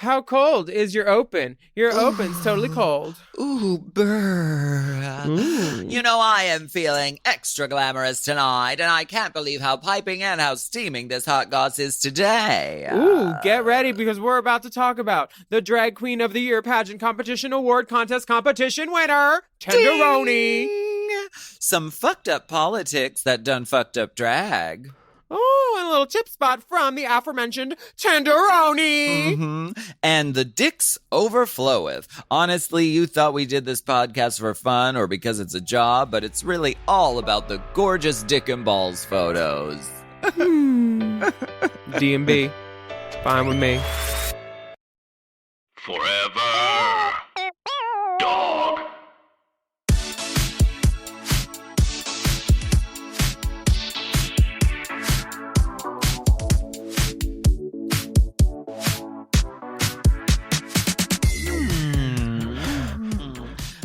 How cold is your open? Your open's totally cold. Ooh, brr. You know, I am feeling extra glamorous tonight, and I can't believe how piping and how steaming this hot goss is today. Ooh, get ready because we're about to talk about the Drag Queen of the Year pageant competition award contest competition winner, Tenderoni. Ding! Some fucked up politics that done fucked up drag. Oh, and a little tip spot from the aforementioned Tenderoni. Mm-hmm. And the dicks overfloweth. Honestly, you thought we did this podcast for fun or because it's a job, but it's really all about the gorgeous dick and balls photos. D&B. Fine with me. Forever. Dog.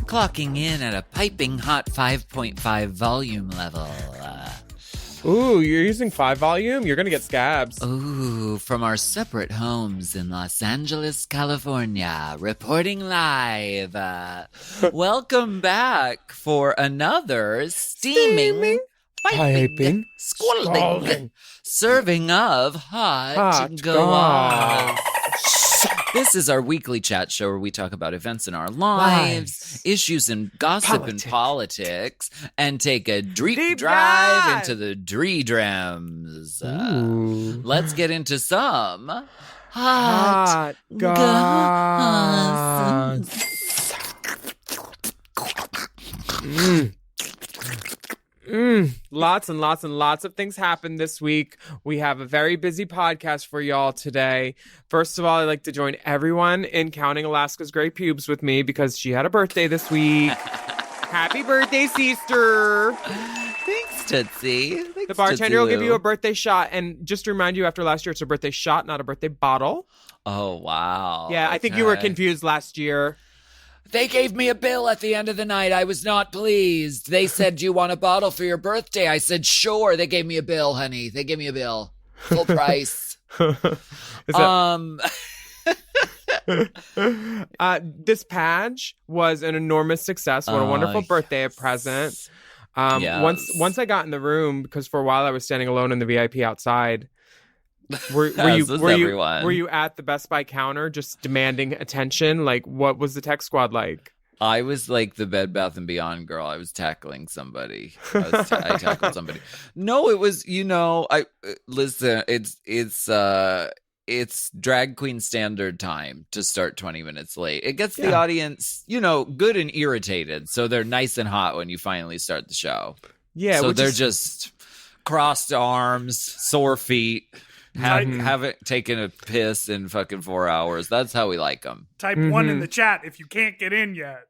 Clocking in at a piping hot 5.5 volume level. Ooh, you're using 5 volume? You're going to get scabs. Ooh, from our separate homes in Los Angeles, California, reporting live. Welcome back for another steaming, piping, scalding serving of hot goss. This is our weekly chat show where we talk about events in our lives, issues in gossip and politics, and take a deep drive into the dreams. Let's get into some hot goss. Lots and lots and lots of things happened this week. We have a very busy podcast for y'all today. First of all, I'd like to join everyone in counting Alaska's gray pubes with me because she had a birthday this week. Happy birthday, sister! Thanks, Tootsie. The bartender will give you a birthday shot. And just to remind you, after last year, it's a birthday shot, not a birthday bottle. Oh, wow. Yeah, I think you were confused last year. They gave me a bill at the end of the night. I was not pleased. They said, "Do you want a bottle for your birthday?" I said, "Sure." They gave me a bill, honey. They gave me a bill. Full price. This page was an enormous success. What a wonderful birthday present. Yes. Once I got in the room, because for a while I was standing alone in the VIP outside. Were you at the Best Buy counter just demanding attention? Like, what was the tech squad like? I was like the Bed Bath & Beyond girl. I was tackling somebody. I tackled somebody. No, it was, listen, it's drag queen standard time to start 20 minutes late. It gets the audience, good and irritated. So they're nice and hot when you finally start the show. Yeah. So they're just crossed arms, sore feet. Haven't taken a piss in fucking 4 hours. That's how we like them. Type 1 in the chat if you can't get in yet.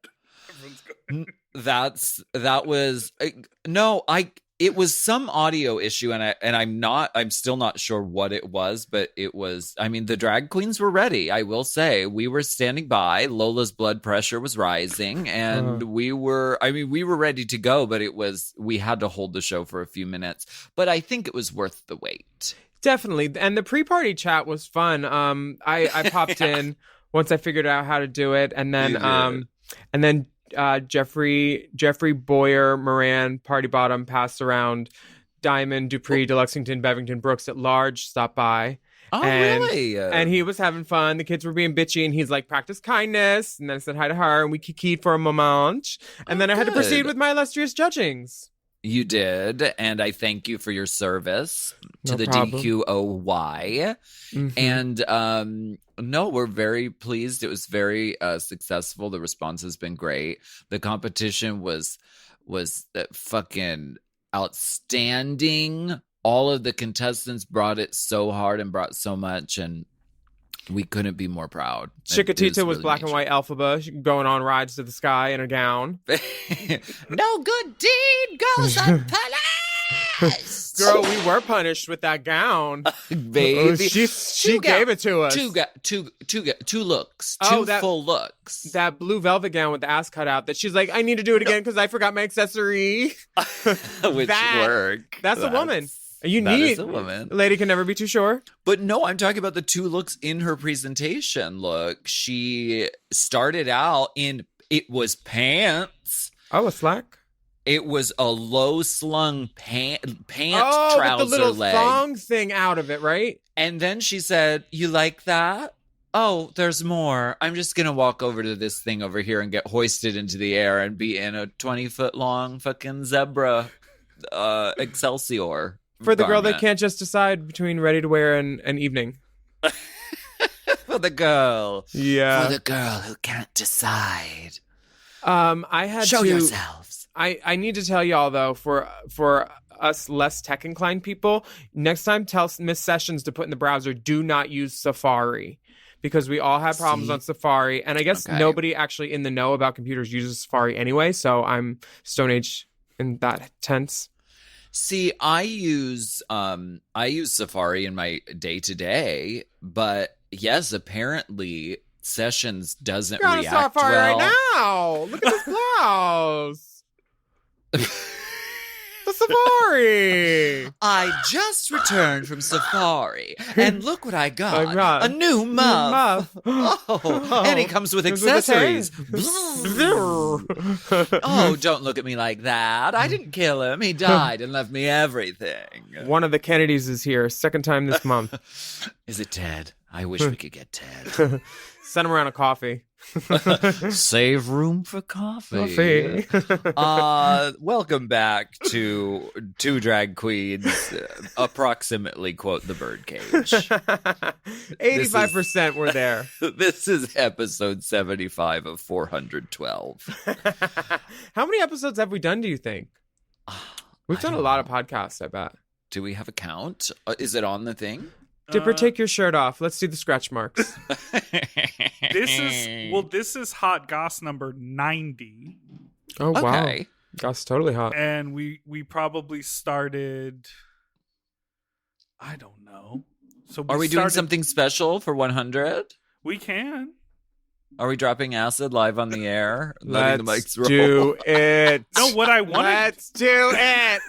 It was some audio issue, and I'm still not sure what it was, but it was. I mean, the drag queens were ready. I will say we were standing by. Lola's blood pressure was rising, and we were ready to go. But we had to hold the show for a few minutes. But I think it was worth the wait. Definitely. And the pre-party chat was fun. I popped in once I figured out how to do it. And then Jeffrey Boyer, Moran, Party Bottom, passed around, Diamond, Dupree, DeLuxington, Bevington, Brooks at large stopped by. Oh, really? And he was having fun. The kids were being bitchy, and he's like, practice kindness. And then I said hi to her, and we kikied for a moment. And then I had to proceed with my illustrious judgings. You did, and I thank you for your service to the problem. DQOY. And we're very pleased. It was very successful. The response has been great. The competition was fucking outstanding. All of the contestants brought it so hard and brought so much, and we couldn't be more proud. Chiquitita was black and white Elphaba going on rides to the sky in a gown. No good deed goes unpunished. Girl, we were punished with that gown. Baby. She gave it to us. Two looks. Two full looks. That blue velvet gown with the ass cut out that she's like, I need to do it again because I forgot my accessory. Which worked. That's a woman. You That need is a woman. Lady can never be too sure. But no, I'm talking about the two looks in her presentation. Look, she started out in, it was pants. Oh, a slack. It was a low slung pant Oh, trouser with the little leg. thong thing out of it, right? And then she said, "You like that? Oh, there's more. I'm just going to walk over to this thing over here and get hoisted into the air and be in a 20-foot long fucking zebra Excelsior. For the girl that garment." can't just decide between ready to wear and evening. For the girl. Yeah. For the girl who can't decide. I had Show to. yourselves. I need to tell y'all though, for us less tech inclined people, next time tell Miss Sessions to put in the browser, do not use Safari. Because we all have problems on Safari. And I guess nobody actually in the know about computers uses Safari anyway. So I'm Stone Age in that tense. See, I use Safari in my day-to-day, but yes, apparently Sessions doesn't You're on react Safari well. right now. Look at this blouse. The Safari. I just returned from Safari, and look what I got. I got a new muff. Oh, and he comes with accessories. Oh, don't look at me like that. I didn't kill him. He died and left me everything. One of the Kennedys is here. Second time this month. Is it Ted? I wish we could get Ted. Send him around a coffee. Save room for coffee. Welcome back to Two Drag Queens approximately quote the birdcage. 85% were there. This is episode 75 of 412. How many episodes have we done, do you think? We've done a lot of podcasts, I bet. Do we have a count? Is it on the thing? Dipper, take your shirt off. Let's do the scratch marks. This is Hot Goss number 90. Oh, wow. Okay. That's totally hot. And we probably started, I don't know. So Are we doing something special for 100? We can. Are we dropping acid live on the air? Letting the Let's mics roll? do it. No, what I wanted. Let's do it.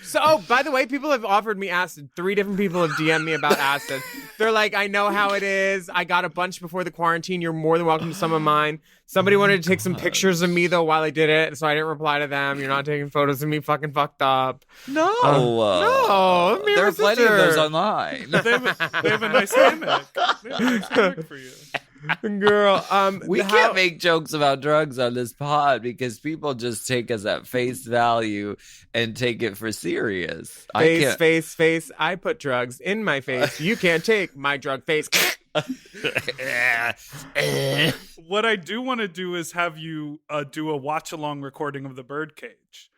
So, oh, by the way, people have offered me acid. 3 different people have DM'd me about acid. They're like, I know how it is. I got a bunch before the quarantine. You're more than welcome to some of mine. Somebody wanted to take some pictures of me, though, while I did it. So I didn't reply to them. You're not taking photos of me fucking fucked up. No. No. Me and There my are plenty of sister. those online. They have a nice hammock. They have a nice hammock for you. Girl, We can't make jokes about drugs on this pod because people just take us at face value and take it for serious. Face. I put drugs in my face. You can't take my drug face. What I do want to do is have you do a watch-along recording of the birdcage.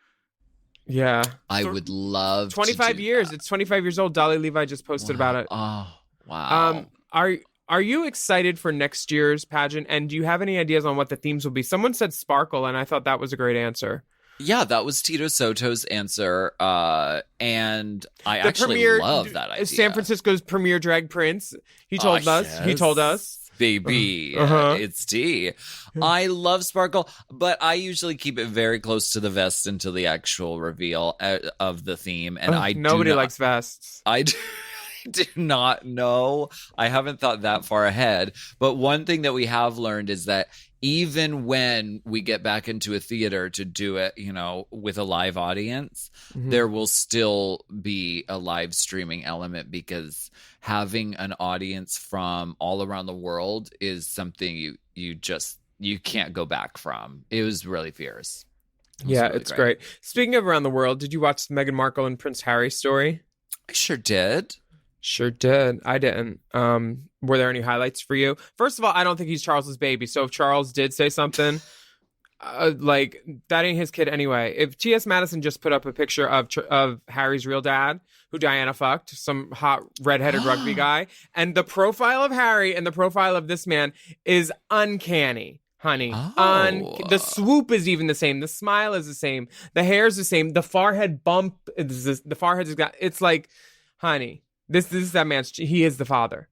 Yeah. I would love 25 to do years. that. It's 25 years old. Dolly Levi just posted about it. Oh, wow. Are you excited for next year's pageant? And do you have any ideas on what the themes will be? Someone said sparkle, and I thought that was a great answer. Yeah, that was Tito Soto's answer. And I actually love that idea. San Francisco's premier drag prince. He told us. Yes. He told us. Baby, Uh-huh. it's tea. I love sparkle, but I usually keep it very close to the vest until the actual reveal of the theme. And Nobody likes vests. I do not know. I haven't thought that far ahead. But one thing that we have learned is that even when we get back into a theater to do it, with a live audience, there will still be a live streaming element because having an audience from all around the world is something you can't go back from. It was really fierce. It's great. Speaking of around the world, did you watch Meghan Markle and Prince Harry story? I sure did. Sure did. I didn't. Were there any highlights for you? First of all, I don't think he's Charles's baby. So if Charles did say something, that ain't his kid anyway. If T.S. Madison just put up a picture of Harry's real dad, who Diana fucked, some hot redheaded rugby guy, and the profile of Harry and the profile of this man is uncanny. Honey, the swoop is even the same. The smile is the same. The hair is the same. The forehead bump is the forehead is got. It's like, honey. This is that man's. He is the father.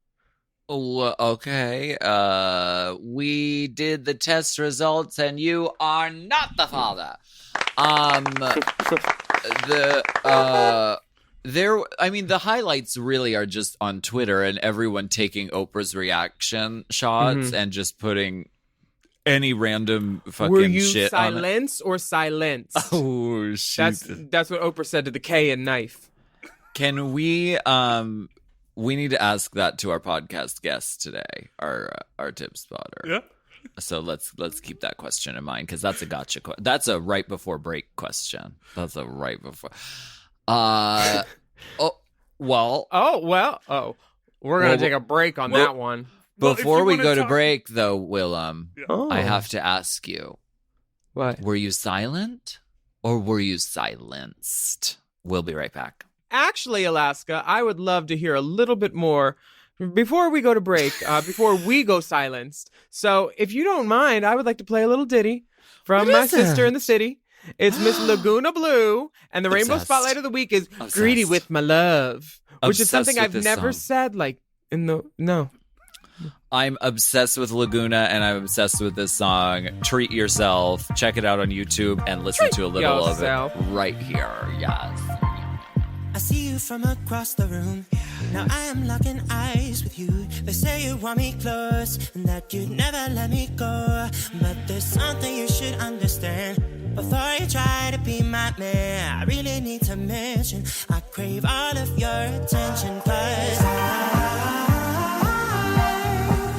Oh, okay. We did the test results, and you are not the father. The highlights really are just on Twitter and everyone taking Oprah's reaction shots and just putting any random fucking Were you shit silence or silence? Oh, shit. That's what Oprah said to the K in knife. Can we need to ask that to our podcast guest today, our tip spotter. Yeah. So let's keep that question in mind because that's a gotcha. That's a right before break question. That's a right before. We're gonna take a break on that one. Before we go to break, though, Willam, Oh. I have to ask you: What? were you silent or were you silenced? We'll be right back. Actually, Alaska, I would love to hear a little bit more before we go to break, before we go silenced. So, if you don't mind, I would like to play a little ditty from my sister in the city. It's Miss Laguna Blue, and the Rainbow Obsessed. Spotlight of the Week is Obsessed. Greedy with My Love, which is Obsessed something with I've this never song. said, like, no. I'm obsessed with Laguna and I'm obsessed with this song. Treat yourself. Check it out on YouTube and listen to a little yourself. of it right here. Yes. I see you from across the room. Now I am locking eyes with you. They say you want me close and that you'd never let me go. But there's something you should understand. Before you try to be my man, I really need to mention I crave all of your attention. 'Cause I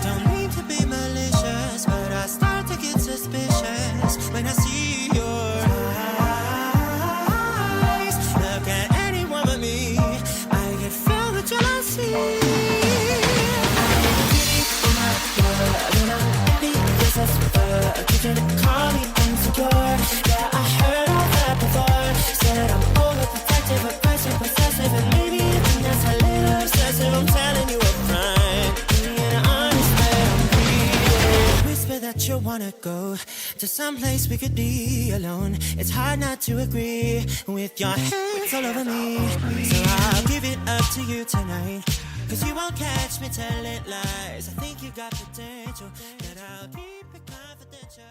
don't mean to be malicious, but I start to get suspicious when I see your eyes. Look at anyone but me, I get filled with jealousy. I'm giddy in my love, and I'm happy because that's you can call me insecure. Yeah, I heard all that before. Said I'm overprotective, aggressive, possessive, and maybe even that's a little obsessive. I'm telling you up front, being honest that I'm greedy. Whisper that you wanna go to some place we could be alone. It's hard not to agree with your hands all over me. So I'll give it up to you tonight, 'cause you won't catch me telling lies. I think you got potential, but I'll keep it confidential.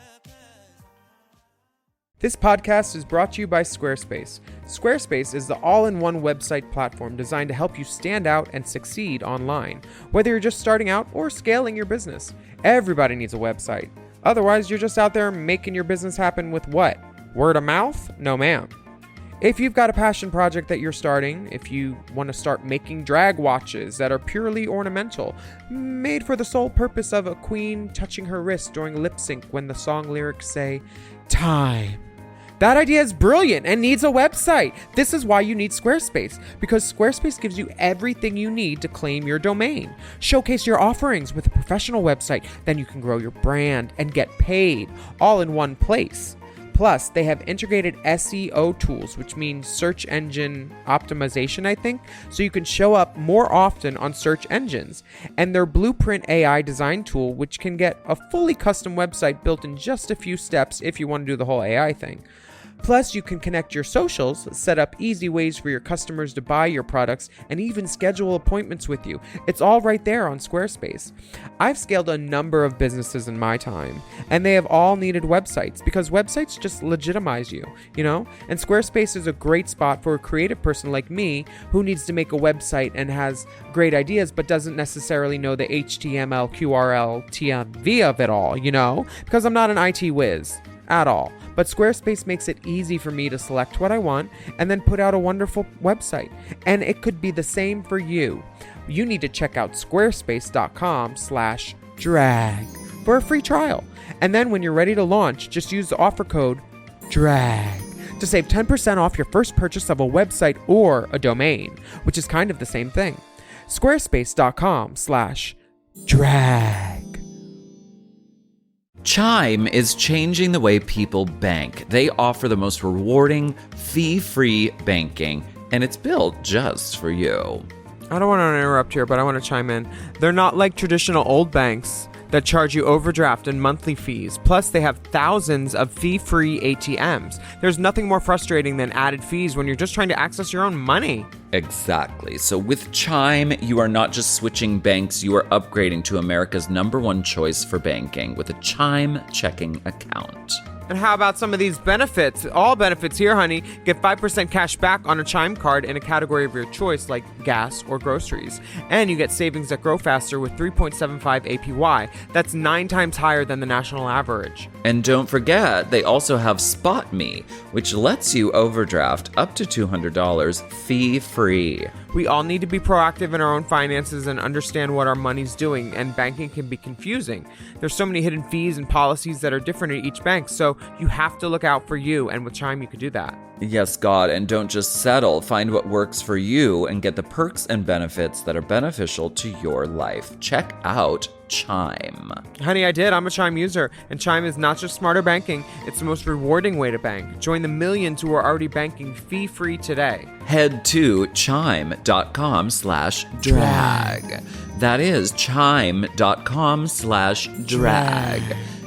This podcast is brought to you by Squarespace. Squarespace is the all-in-one website platform designed to help you stand out and succeed online. Whether you're just starting out or scaling your business, everybody needs a website. Otherwise, you're just out there making your business happen with what? Word of mouth? No, ma'am. If you've got a passion project that you're starting, if you want to start making drag watches that are purely ornamental, made for the sole purpose of a queen touching her wrist during lip sync when the song lyrics say, time. That idea is brilliant and needs a website. This is why you need Squarespace, because Squarespace gives you everything you need to claim your domain. Showcase your offerings with a professional website, then you can grow your brand and get paid all in one place. Plus, they have integrated SEO tools, which means search engine optimization, I think, so you can show up more often on search engines. And their Blueprint AI design tool, which can get a fully custom website built in just a few steps if you want to do the whole AI thing. Plus, you can connect your socials, set up easy ways for your customers to buy your products, and even schedule appointments with you. It's all right there on Squarespace. I've scaled a number of businesses in my time, and they have all needed websites because websites just legitimize you, And Squarespace is a great spot for a creative person like me who needs to make a website and has great ideas but doesn't necessarily know the HTML, QRL, TMV of it all, Because I'm not an IT whiz at all. But Squarespace makes it easy for me to select what I want and then put out a wonderful website. And it could be the same for you. You need to check out squarespace.com/drag for a free trial. And then when you're ready to launch, just use the offer code DRAG to save 10% off your first purchase of a website or a domain, which is kind of the same thing. Squarespace.com/drag. Chime is changing the way people bank. They offer the most rewarding, fee-free banking, and it's built just for you. I don't want to interrupt here, but I want to chime in. They're not like traditional old banks that charge you overdraft and monthly fees. Plus, they have thousands of fee-free ATMs. There's nothing more frustrating than added fees when you're just trying to access your own money. Exactly. So with Chime, you are not just switching banks, you are upgrading to America's #1 choice for banking with a Chime checking account. And how about some of these benefits? All benefits here, honey. Get 5% cash back on a Chime card in a category of your choice, like gas or groceries. And you get savings that grow faster with 3.75 APY. That's 9 times higher than the national average. And don't forget, they also have Spot Me, which lets you overdraft up to $200 fee-free. We all need to be proactive in our own finances and understand what our money's doing, and banking can be confusing. There's so many hidden fees and policies that are different at each bank, so you have to look out for you, and with Chime you could do that. Yes, God, and don't just settle. Find what works for you and get the perks and benefits that are beneficial to your life. Check out Chime. Honey, I did. I'm a Chime user, and Chime is not just smarter banking, it's the most rewarding way to bank. Join the millions who are already banking fee-free today. Head to chime.com/drag. That is chime.com/drag.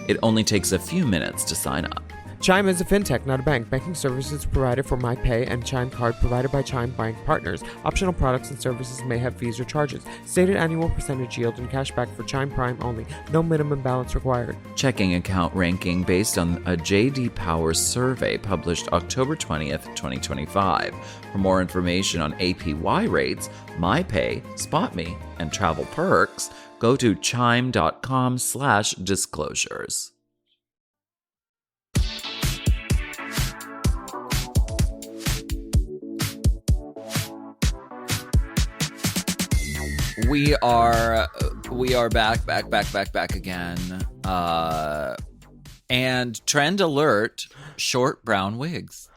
It only takes a few minutes to sign up. Chime is a fintech, not a bank. Banking services provided for MyPay and Chime Card provided by Chime Bank Partners. Optional products and services may have fees or charges. Stated annual percentage yield and cashback for Chime Prime only. No minimum balance required. Checking account ranking based on a J.D. Power survey published October 20th, 2025. For more information on APY rates, MyPay, SpotMe, and travel perks, go to chime.com/disclosures. We are back again. And trend alert, short brown wigs.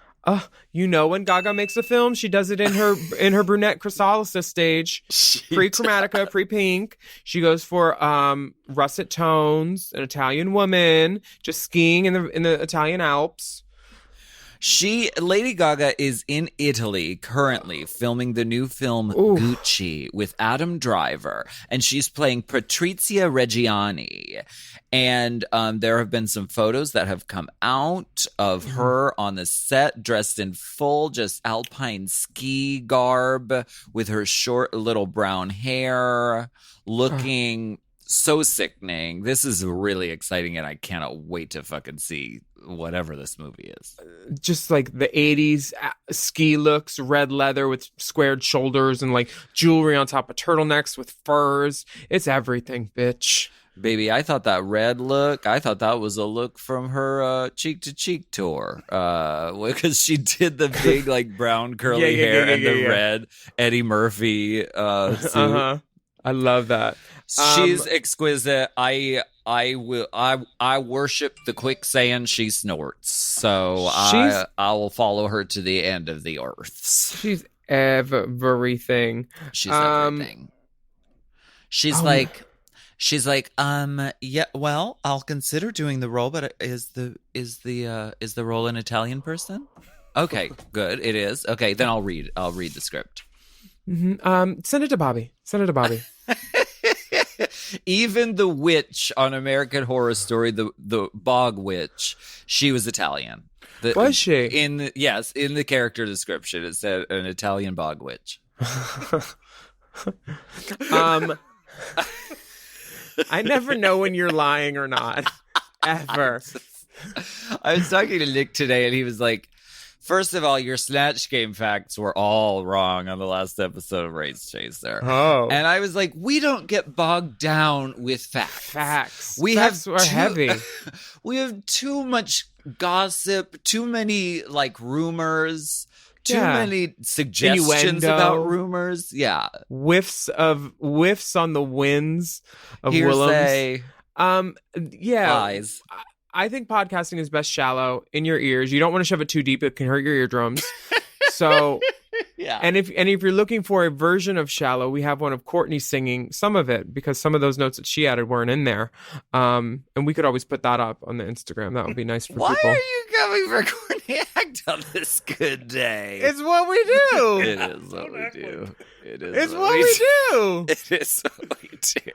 You know when Gaga makes a film, she does it in her brunette chrysalis stage. Pre-chromatica, pre-pink. She goes for russet tones, an Italian woman, just skiing in the Italian Alps. Lady Gaga is in Italy currently filming the new film Gucci with Adam Driver, and she's playing Patrizia Reggiani. And there have been some photos that have come out of her on the set dressed in full just alpine ski garb with her short little brown hair, looking so sickening. This is really exciting, and I cannot wait to fucking see whatever this movie is. Just like the 80s ski looks, red leather with squared shoulders and like jewelry on top of turtlenecks with furs. It's everything, bitch. Baby, I thought that red look, I thought that was a look from her Cheek to Cheek tour. Because she did the big like brown curly hair and the red Eddie Murphy suit. I love that. She's exquisite. I worship the quicksand she snorts. So I will follow her to the end of the earth. She's everything. She's everything. She's like, yeah, well, I'll consider doing the role, but is the role an Italian person? Okay, good. It is. Okay, then I'll read the script. Mm-hmm. Send it to Bobby. Even the witch on American Horror Story, the bog witch, she was Italian. Was she? In the character description, it said an Italian bog witch. I never know when you're lying or not. Ever. I was talking to Nick today, and he was like, first of all, your Snatch Game facts were all wrong on the last episode of Race Chaser. Oh. And I was like, we don't get bogged down with facts. Facts are heavy. We have too much gossip, too many like rumors, too many suggestions about rumors. Yeah. Whiffs on the winds of hearsay. Willems. Lies. I think podcasting is best shallow in your ears. You don't want to shove it too deep; it can hurt your eardrums. So, yeah. And if you're looking for a version of shallow, we have one of Courtney singing some of it because some of those notes that she added weren't in there. And we could always put that up on the Instagram. That would be nice for people. Why are you coming for Courtney Act on this good day? It's what we do. It is what we do. It's what we do. It is what we do.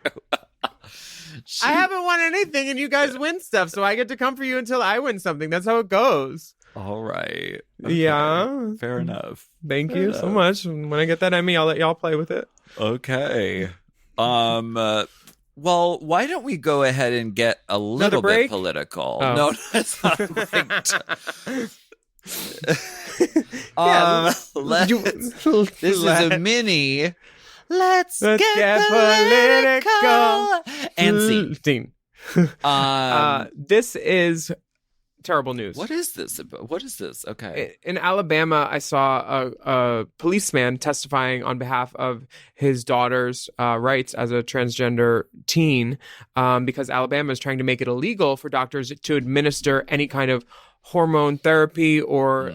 I haven't won anything and you guys win stuff, so I get to come for you until I win something. That's how it goes. All right. Okay. Yeah. Fair enough. Thank Fair you enough. so much. When I get that Emmy, I'll let y'all play with it. Okay. Well, why don't we go ahead and get a little bit break? political? Oh. No, that's not right. This is a mini. Let's get political. And scene. Scene. This is terrible news. What is this about? What is this? Okay. In Alabama, I saw a policeman testifying on behalf of his daughter's rights as a transgender teen, because Alabama is trying to make it illegal for doctors to administer any kind of hormone therapy or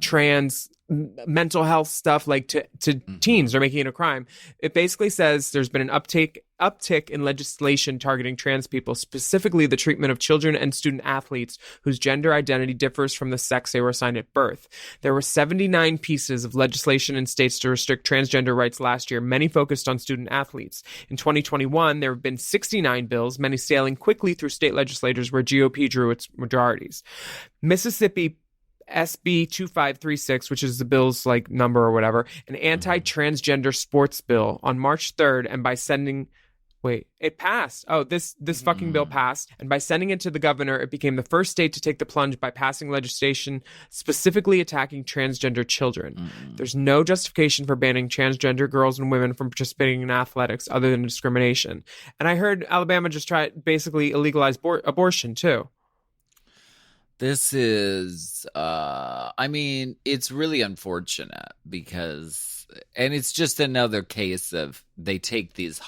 trans mental health stuff like to teens. They're making it a crime. It basically says there's been an uptick in legislation targeting trans people, specifically the treatment of children and student athletes whose gender identity differs from the sex they were assigned at birth. There were 79 pieces of legislation in states to restrict transgender rights last year, many focused on student athletes. In 2021, there have been 69 bills, many sailing quickly through state legislatures where GOP drew its majorities. Mississippi SB 2536, which is the bill's like number or whatever, an anti-transgender sports bill on March 3rd, and by sending it passed. Oh, this fucking bill passed, and by sending it to the governor, it became the first state to take the plunge by passing legislation specifically attacking transgender children. There's no justification for banning transgender girls and women from participating in athletics other than discrimination. And I heard Alabama just try basically illegalize abortion too. This is, I mean, it's really unfortunate because, and it's just another case of they take these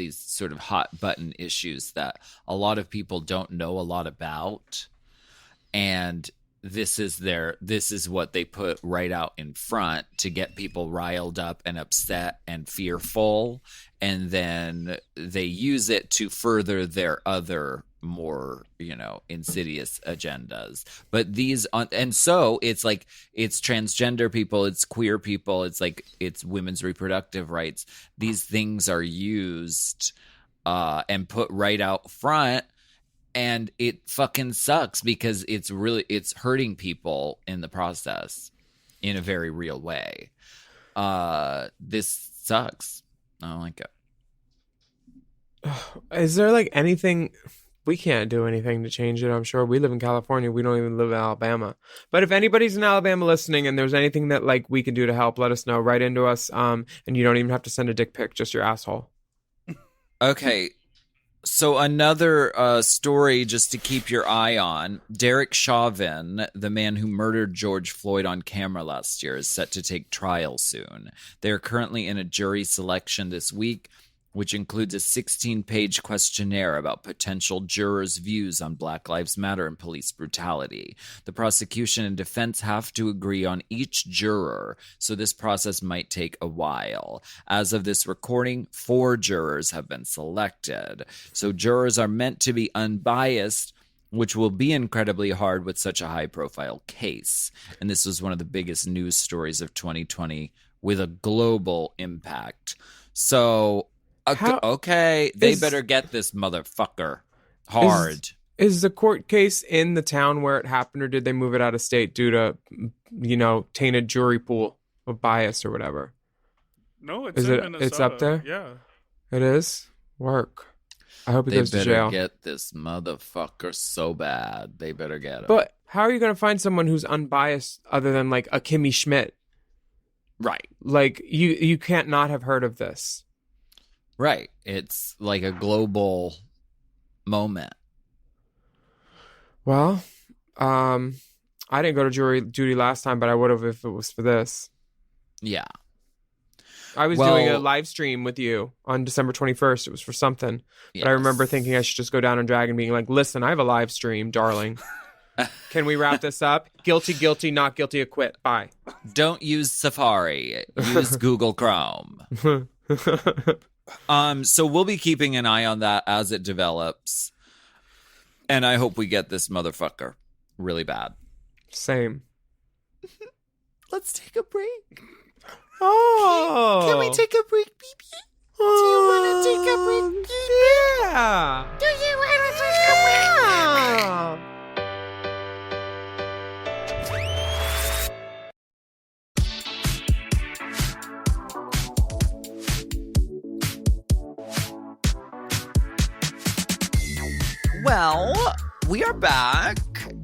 sort of hot button issues that a lot of people don't know a lot about. And this is what they put right out in front to get people riled up and upset and fearful. And then they use it to further their other more, insidious agendas. But and so it's like, it's transgender people, it's queer people, it's women's reproductive rights. These things are used and put right out front, and it fucking sucks because it's hurting people in the process in a very real way. This sucks. I don't like it. Is there like anything? We can't do anything to change it, I'm sure. We live in California. We don't even live in Alabama. But if anybody's in Alabama listening and there's anything that like we can do to help, let us know. Write into us. And you don't even have to send a dick pic, just your asshole. Okay. So another story just to keep your eye on. Derek Chauvin, the man who murdered George Floyd on camera last year, is set to take trial soon. They are currently in a jury selection this week, which includes a 16-page questionnaire about potential jurors' views on Black Lives Matter and police brutality. The prosecution and defense have to agree on each juror, so this process might take a while. As of this recording, 4 jurors have been selected. So jurors are meant to be unbiased, which will be incredibly hard with such a high-profile case. And this was one of the biggest news stories of 2020 with a global impact. So... Okay, they better get this motherfucker hard. Is the court case in the town where it happened, or did they move it out of state due to, tainted jury pool of bias or whatever? No, it's in Minnesota. It's up there? Yeah. It is? Work. I hope he goes to jail. They better get this motherfucker so bad. They better get him. But how are you going to find someone who's unbiased other than like a Kimmy Schmidt? Right. Like, you can't not have heard of this. Right. It's like a global moment. Well, I didn't go to jury duty last time, but I would have if it was for this. Yeah. I was doing a live stream with you on December 21st. It was for something. Yes. But I remember thinking I should just go down and drag and being like, listen, I have a live stream, darling. Can we wrap this up? Guilty, not guilty, acquit. Bye. Don't use Safari. Use Google Chrome. So we'll be keeping an eye on that as it develops. And I hope we get this motherfucker really bad. Same. Let's take a break. Oh. Can we take a break, baby? Do you want to take a break, baby? Yeah. Do you want to take a break? Well, we are back.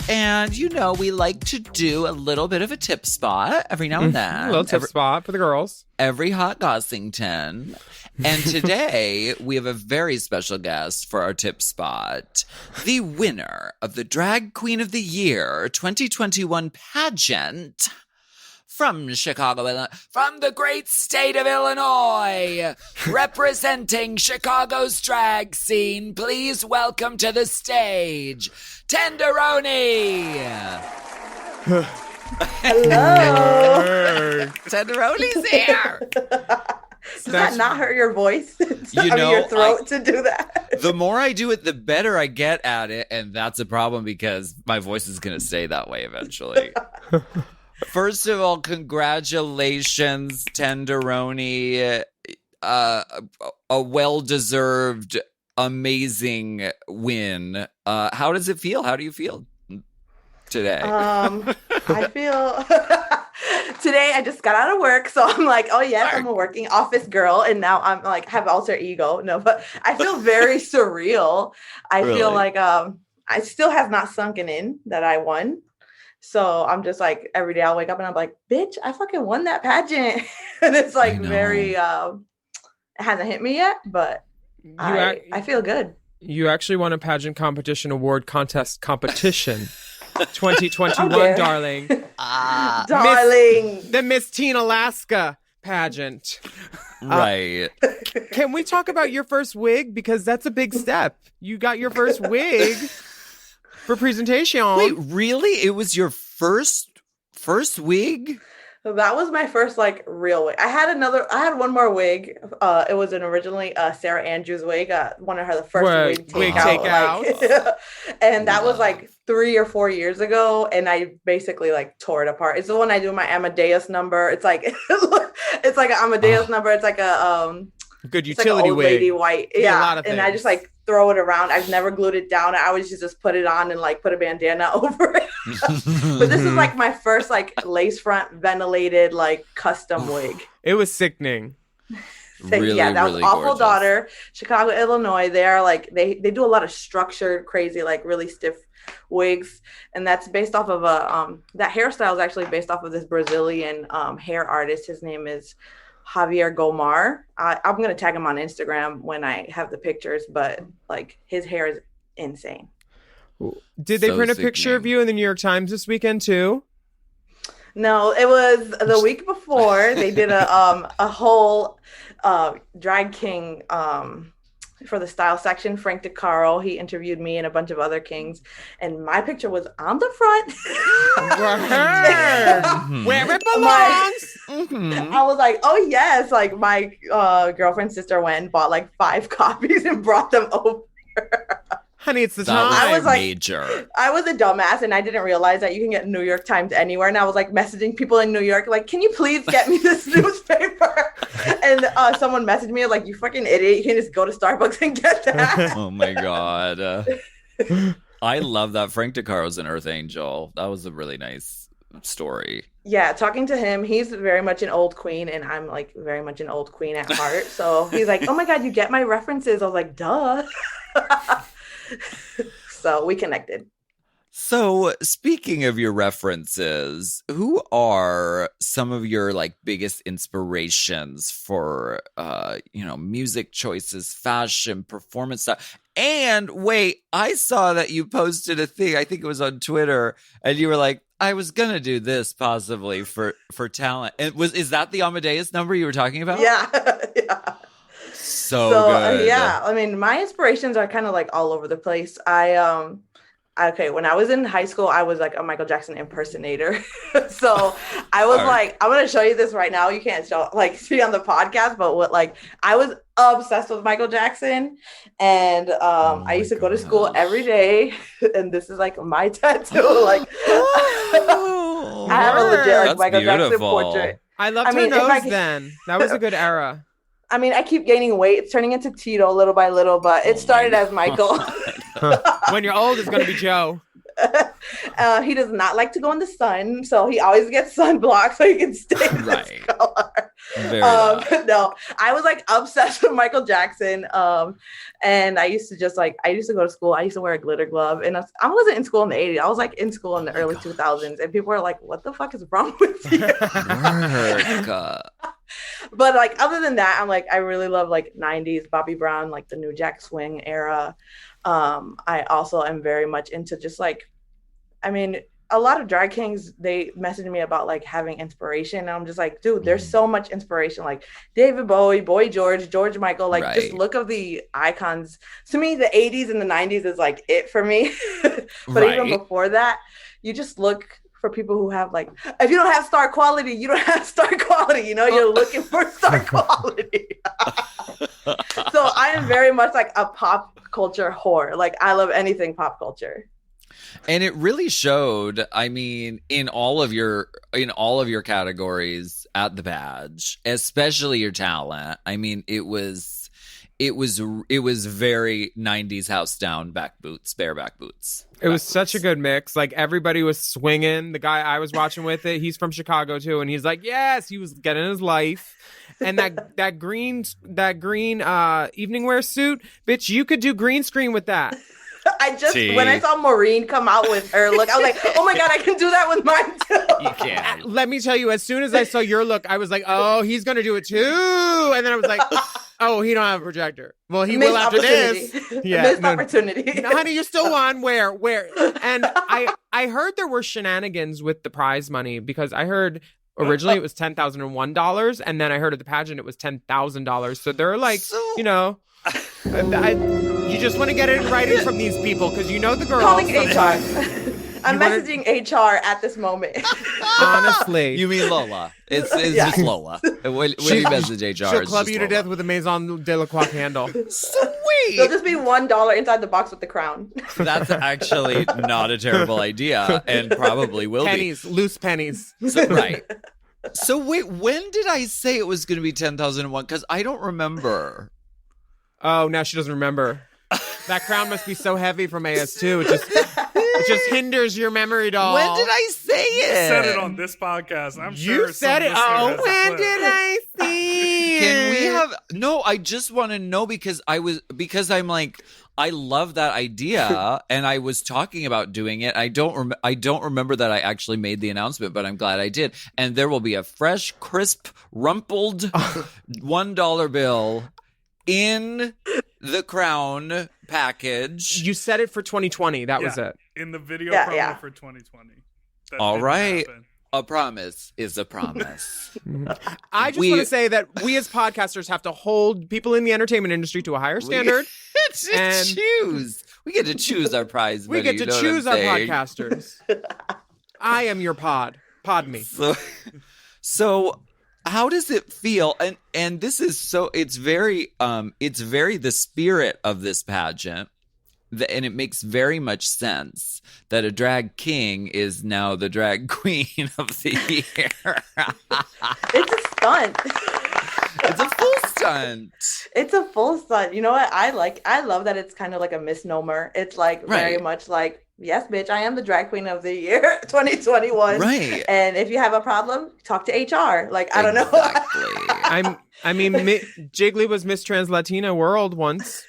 And, we like to do a little bit of a tip spot every now and then. A little tip spot for the girls. Every hot Gossington. And today, we have a very special guest for our tip spot. The winner of the Drag Queen of the Year 2021 pageant from Chicago, from the great state of Illinois, representing Chicago's drag scene. Please welcome to the stage, Tenderoni. Hello. Tenderoni's here. Does that not hurt your voice? Your throat to do that? The more I do it, the better I get at it. And that's a problem because my voice is going to stay that way eventually. First of all, congratulations, Tenderoni. A well-deserved, amazing win. How does it feel? How do you feel today? I feel today I just got out of work, so I'm like, oh yes, I'm a working office girl, and now I'm like have alter ego. No, but I feel very surreal. I feel like I still have not sunken in that I won. So I'm just like every day I'll wake up and I'm like, bitch, I fucking won that pageant. And it's like very it hasn't hit me yet, but I feel good. You actually won a pageant competition award contest competition. 2021, darling. Darling. The Miss Teen Alaska pageant. Right. Can we talk about your first wig? Because that's a big step. You got your first wig for presentation. Wait, really? It was your first wig? So that was my first like real wig. I had one more wig. It was originally Sarah Andrews wig. One of her first wig takeout. Like, and that was like 3 or 4 years ago. And I basically like tore it apart. It's the one I do my Amadeus number. It's like it's like an Amadeus number. It's like a good it's utility like an old wig. lady white. Yeah. A lot of and things. I just like throw it around. I've never glued it down. I always just put it on and like put a bandana over it. But this is like my first like lace front ventilated like custom wig. It was sickening. Really, yeah, that was really Awful gorgeous. Daughter, Chicago, Illinois. They are like they do a lot of structured, crazy, like really stiff wigs, and that's based off of that hairstyle is actually based off of this Brazilian hair artist. His name is Javier Gomar. I'm gonna tag him on Instagram when I have the pictures, but like his hair is insane. Did they So print a picture of you in the New York Times this weekend too? No, it was the week before. They did a whole drag king for the style section. Frank DeCaro, he interviewed me and a bunch of other kings, and my picture was on the front. Where it belongs. I was like, oh yes, like my girlfriend's sister went and bought like 5 copies and brought them over. Honey, it's the That time. was I was like- major. I was a dumbass and I didn't realize that you can get New York Times anywhere. And I was like messaging people in New York, like, can you please get me this newspaper? And someone messaged me like, you fucking idiot. You can just go to Starbucks and get that. Oh my God. I love that. Frank DeCaro's an Earth Angel. That was a really nice story. Yeah, talking to him, he's very much an old queen and I'm like very much an old queen at heart. So he's like, oh my God, you get my references. I was like, duh. So we connected. So speaking of your references, who are some of your like biggest inspirations for music choices, fashion, performance stuff? And wait, I saw that you posted a thing, I think it was on Twitter, and you were like, I was gonna do this possibly for talent. And is that the Amadeus number you were talking about? Yeah. Yeah. So good. Yeah, I mean, my inspirations are kind of like all over the place. When I was in high school, I was like a Michael Jackson impersonator. So I was like, I'm going to show you this right now. You can't see on the podcast, but I was obsessed with Michael Jackson. And I used to go to school every day. And this is like my tattoo. Like, I have a legit That's Michael Jackson beautiful. portrait. I loved her nose then. That was a good era. I mean, I keep gaining weight. It's turning into Tito little by little, but it started as Michael. When you're old, it's going to be Joe. He does not like to go in the sun, so he always gets sunblock so he can stay in this color. Very nice. No, I was like obsessed with Michael Jackson. And I used to go to school. I used to wear a glitter glove, and I wasn't in school in the 80s. I was like in school in the early 2000s, and people were like, "What the fuck is wrong with you?" But like other than that, I'm like, I really love like 90s Bobby Brown, like the New Jack Swing era. I also am very much into just like, I mean, a lot of drag kings, they messaged me about like having inspiration. And I'm just like, dude, there's so much inspiration. Like David Bowie, Boy George, George Michael, like just look of the icons. To me, the 80s and the 90s is like it for me. But even before that, you just look for people who have like, if you don't have star quality, you don't have star quality. You know, you're looking for star quality. So I am very much like a pop culture whore. Like I love anything pop culture. And it really showed, I mean, in all of your categories at the badge, especially your talent. I mean, it was very 90s house down bareback boots. It was such a good mix. Like everybody was swinging. The guy I was watching with it, he's from Chicago too, and he's like, yes, he was getting his life. And that green evening wear suit, bitch, you could do green screen with that. When I saw Maureen come out with her look, I was like, oh my God, I can do that with mine too. You can. Let me tell you, as soon as I saw your look, I was like, oh, he's going to do it too. And then I was like, oh, he don't have a projector. Well, he will after this. Yeah, missed opportunity. No, honey, you still won. Where? And I heard there were shenanigans with the prize money because I heard originally it was $10,001, and then I heard at the pageant it was $10,000. So they're like, you know, you just want to get it right in from these people because you know the girls. Calling HR. I'm messaging HR at this moment. Honestly. You mean Lola. It's just Lola. When you message HR, she'll club you to death with a Maison de la Croix candle. Sweet. There'll just be $1 inside the box with the crown. That's actually not a terrible idea and probably will pennies, loose pennies. So, right. So wait, when did I say it was going to be 10,001? Because I don't remember. Oh, now she doesn't remember. That crown must be so heavy from AS2. It just hinders your memory, doll. When did I say it? You said it on this podcast. I'm sure you said it. Oh, when did I say it? Can we have? No, I just want to know because I'm like, I love that idea, and I was talking about doing it. I don't remember that I actually made the announcement, but I'm glad I did. And there will be a fresh, crisp, rumpled $1 bill in the crown package. You said it for 2020. That was it. In the video promo for 2020. All right. A promise is a promise. I just want to say that we as podcasters have to hold people in the entertainment industry to a higher standard. We get to choose our prize money. We get to choose our podcasters. I am your pod. Pod me. So how does it feel? And this is so it's very the spirit of this pageant. And it makes very much sense that a drag king is now the drag queen of the year. It's a stunt. It's a full stunt. It's a full stunt. You know what? I love that it's kind of like a misnomer. It's like very much like, yes, bitch, I am the drag queen of the year 2021. Right. And if you have a problem, talk to HR. Like, I don't know. I mean, Jiggly was Miss Trans Latina World once.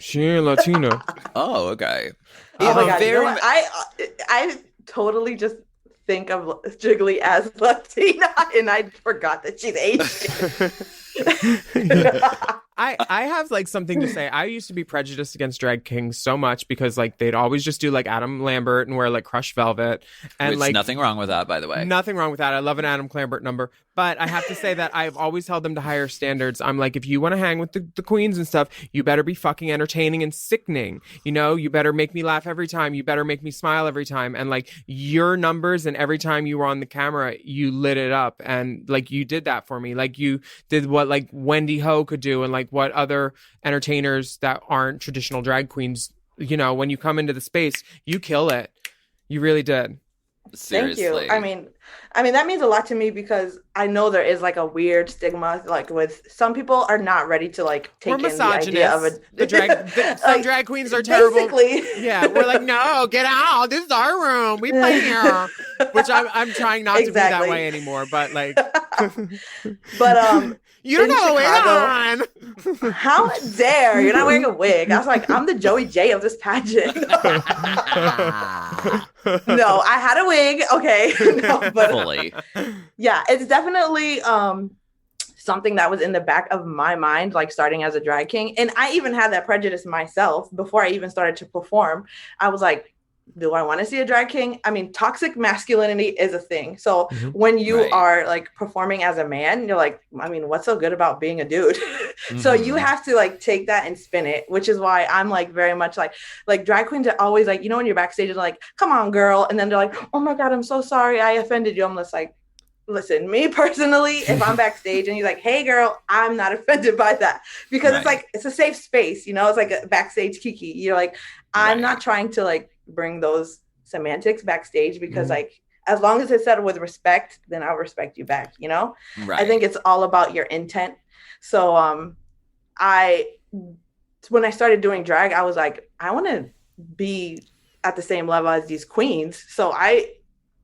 She ain't Latina. Oh, okay. Oh my God. You know what? I totally just think of Jiggly as Latina, and I forgot that she's Asian. I have like something to say. I used to be prejudiced against drag kings so much because like they'd always just do like Adam Lambert and wear like crushed velvet, and like nothing wrong with that, by the way. Nothing wrong with that. I love an Adam Lambert number, but I have to say that I've always held them to higher standards. I'm like, if you want to hang with the queens and stuff, you better be fucking entertaining and sickening. You know, you better make me laugh every time. You better make me smile every time. And like your numbers, and every time you were on the camera, you lit it up, and like you did that for me. Like you did what like Wendy Ho could do, and like what other entertainers that aren't traditional drag queens, you know, when you come into the space, you kill it. You really did. Seriously. Thank you. I mean that means a lot to me because I know there is like a weird stigma, like with some people are not ready to like We're take in the idea of a some drag queens are terrible. Basically. Yeah, we're like, no, get out. This is our room. We play here. Which I'm trying not to be that way anymore. But like, but you don't in know Chicago, it on. how dare you're not wearing a wig? I was like, I'm the Joey J of this pageant. No, I had a wig. Okay, no, but Fully. yeah, it's definitely something that was in the back of my mind, like starting as a drag king. And I even had that prejudice myself before I even started to perform. I was like, do I want to see a drag king? I mean, toxic masculinity is a thing. So when you are like performing as a man, you're like, I mean, what's so good about being a dude? So you have to like take that and spin it, which is why I'm like very much like drag queens are always like, you know, when you're backstage, they're like, come on, girl. And then they're like, oh my God, I'm so sorry I offended you. I'm just like, listen, me personally, if I'm backstage and you're like, hey girl, I'm not offended by that because it's like, it's a safe space, you know, it's like a backstage kiki. You're like, I'm not trying to like bring those semantics backstage because like, as long as it's said with respect, then I'll respect you back, you know? I think it's all about your intent. So when I started doing drag, I was like, I want to be at the same level as these queens. So I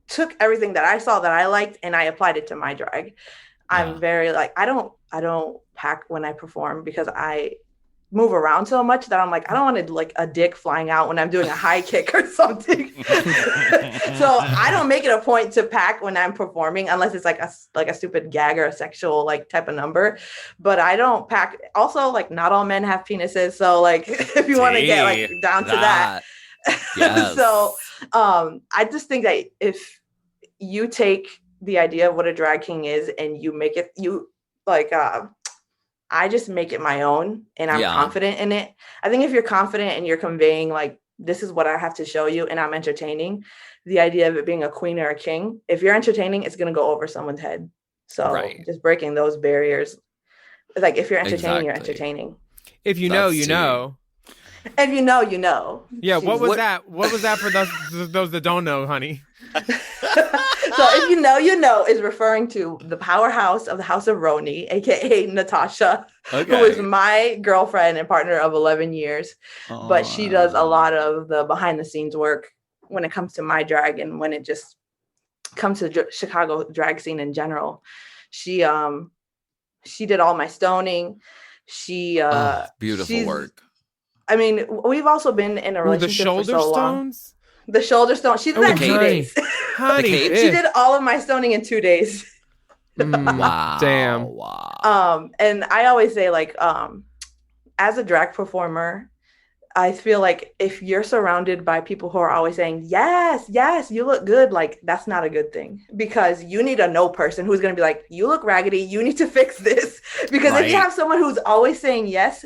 took everything that I saw that I liked and I applied it to my drag. I'm very like, I don't pack when I perform because I move around so much that I'm like, I don't want to like a dick flying out when I'm doing a high kick or something. So I don't make it a point to pack when I'm performing unless it's like a stupid gag or a sexual like type of number. But I don't pack. Also, like not all men have penises. So like if you want to get like down to that. Yes. So I just think that if you take the idea of what a drag king is and you make it, I just make it my own and I'm confident in it. I think if you're confident and you're conveying like, this is what I have to show you and I'm entertaining, the idea of it being a queen or a king, if you're entertaining, it's going to go over someone's head. So just breaking those barriers. Like if you're entertaining, you're entertaining. If you know, you know. If you know, you know. Yeah, what was that? What was that for those that don't know, honey? So if you know is referring to the powerhouse of the House of Roni, aka Natasha, who is my girlfriend and partner of 11 years. But she does a lot of the behind the scenes work when it comes to my drag and when it just comes to Chicago drag scene in general. She did all my stoning. Beautiful work. I mean, we've also been in a relationship for so long. The shoulder stone. She did that in 2 days. Honey, she did all of my stoning in 2 days. Wow. Damn. Wow. And I always say, like, as a drag performer, I feel like if you're surrounded by people who are always saying, yes, you look good, like, that's not a good thing. Because you need a no person who's going to be like, you look raggedy, you need to fix this. Because if you have someone who's always saying yes,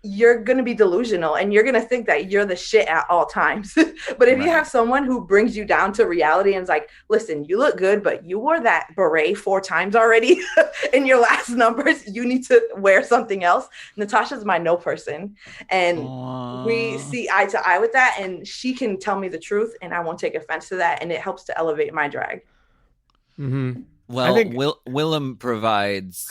you're going to be delusional and you're going to think that you're the shit at all times. But if you have someone who brings you down to reality and is like, listen, you look good, but you wore that beret 4 times already in your last numbers. You need to wear something else. Natasha's my no person. And we see eye to eye with that. And she can tell me the truth and I won't take offense to that. And it helps to elevate my drag. Mm-hmm. Well, Willam provides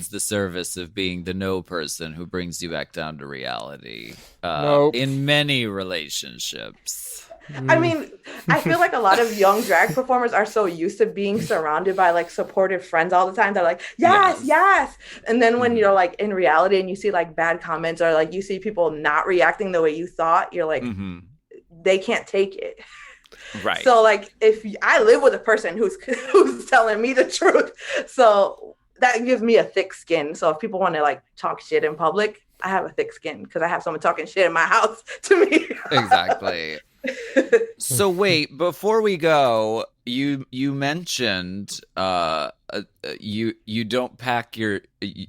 the service of being the no person who brings you back down to reality in many relationships. I mean, I feel like a lot of young drag performers are so used to being surrounded by like supportive friends all the time. They're like, yes. And then when you're like in reality and you see like bad comments or like you see people not reacting the way you thought, you're like, they can't take it. Right. So like if I live with a person who's telling me the truth, so that gives me a thick skin. So if people want to like talk shit in public, I have a thick skin because I have someone talking shit in my house to me. Exactly. So wait, before we go, you mentioned you don't pack your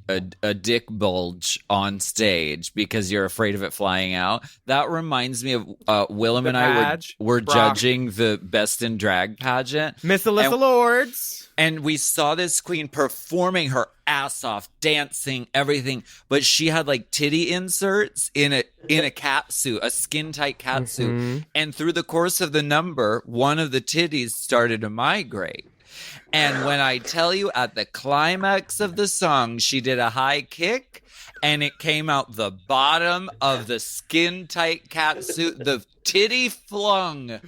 a dick bulge on stage because you're afraid of it flying out. That reminds me of Willam and I were judging the Best in Drag pageant. Miss Alyssa Lords. And we saw this queen performing her ass off, dancing, everything, but she had like titty inserts in a cat suit, a skin tight cat suit. And through the course of the number, one of the titties started to migrate. And when I tell you at the climax of the song, she did a high kick and it came out the bottom of the skin tight cat suit, the titty flung.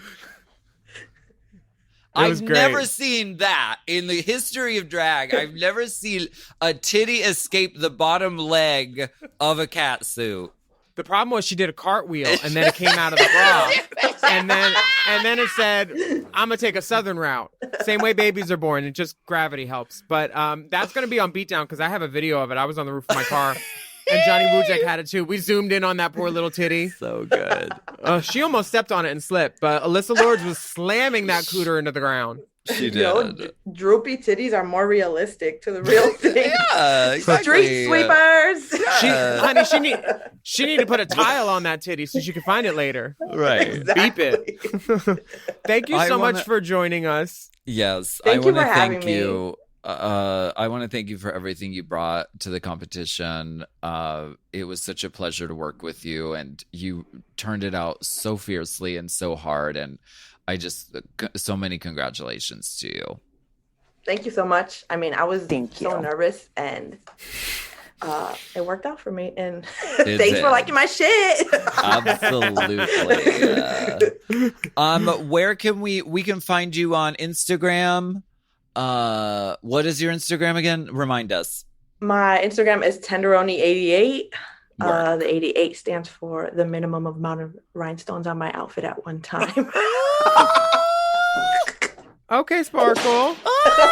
I've never seen that in the history of drag. I've never seen a titty escape the bottom leg of a cat suit. The problem was she did a cartwheel and then it came out of the bra. and then it said, I'm gonna take a southern route. Same way babies are born. It just gravity helps. But that's gonna be on Beatdown because I have a video of it. I was on the roof of my car. And Johnny Wujek had it too. We zoomed in on that poor little titty. So good. She almost stepped on it and slipped, but Alyssa Lords was slamming that cooter into the ground. She did. You know, droopy titties are more realistic to the real thing. Yeah, exactly. Street sweepers. Honey, she need to put a tile on that titty so she can find it later. Right. Exactly. Beep it. Thank you so much for joining us. Yes. Thank I want you to for thank having me. you. I want to thank you for everything you brought to the competition. It was such a pleasure to work with you, and you turned it out so fiercely and so hard. And I just, so many congratulations to you. Thank you so much. I mean, I was so nervous, and it worked out for me. And thanks for liking my shit. Absolutely. Where can we can find you on Instagram? What is your Instagram again? Remind us. My Instagram is Tenderoni88. The 88 stands for the minimum amount of rhinestones on my outfit at one time. Okay, Sparkle.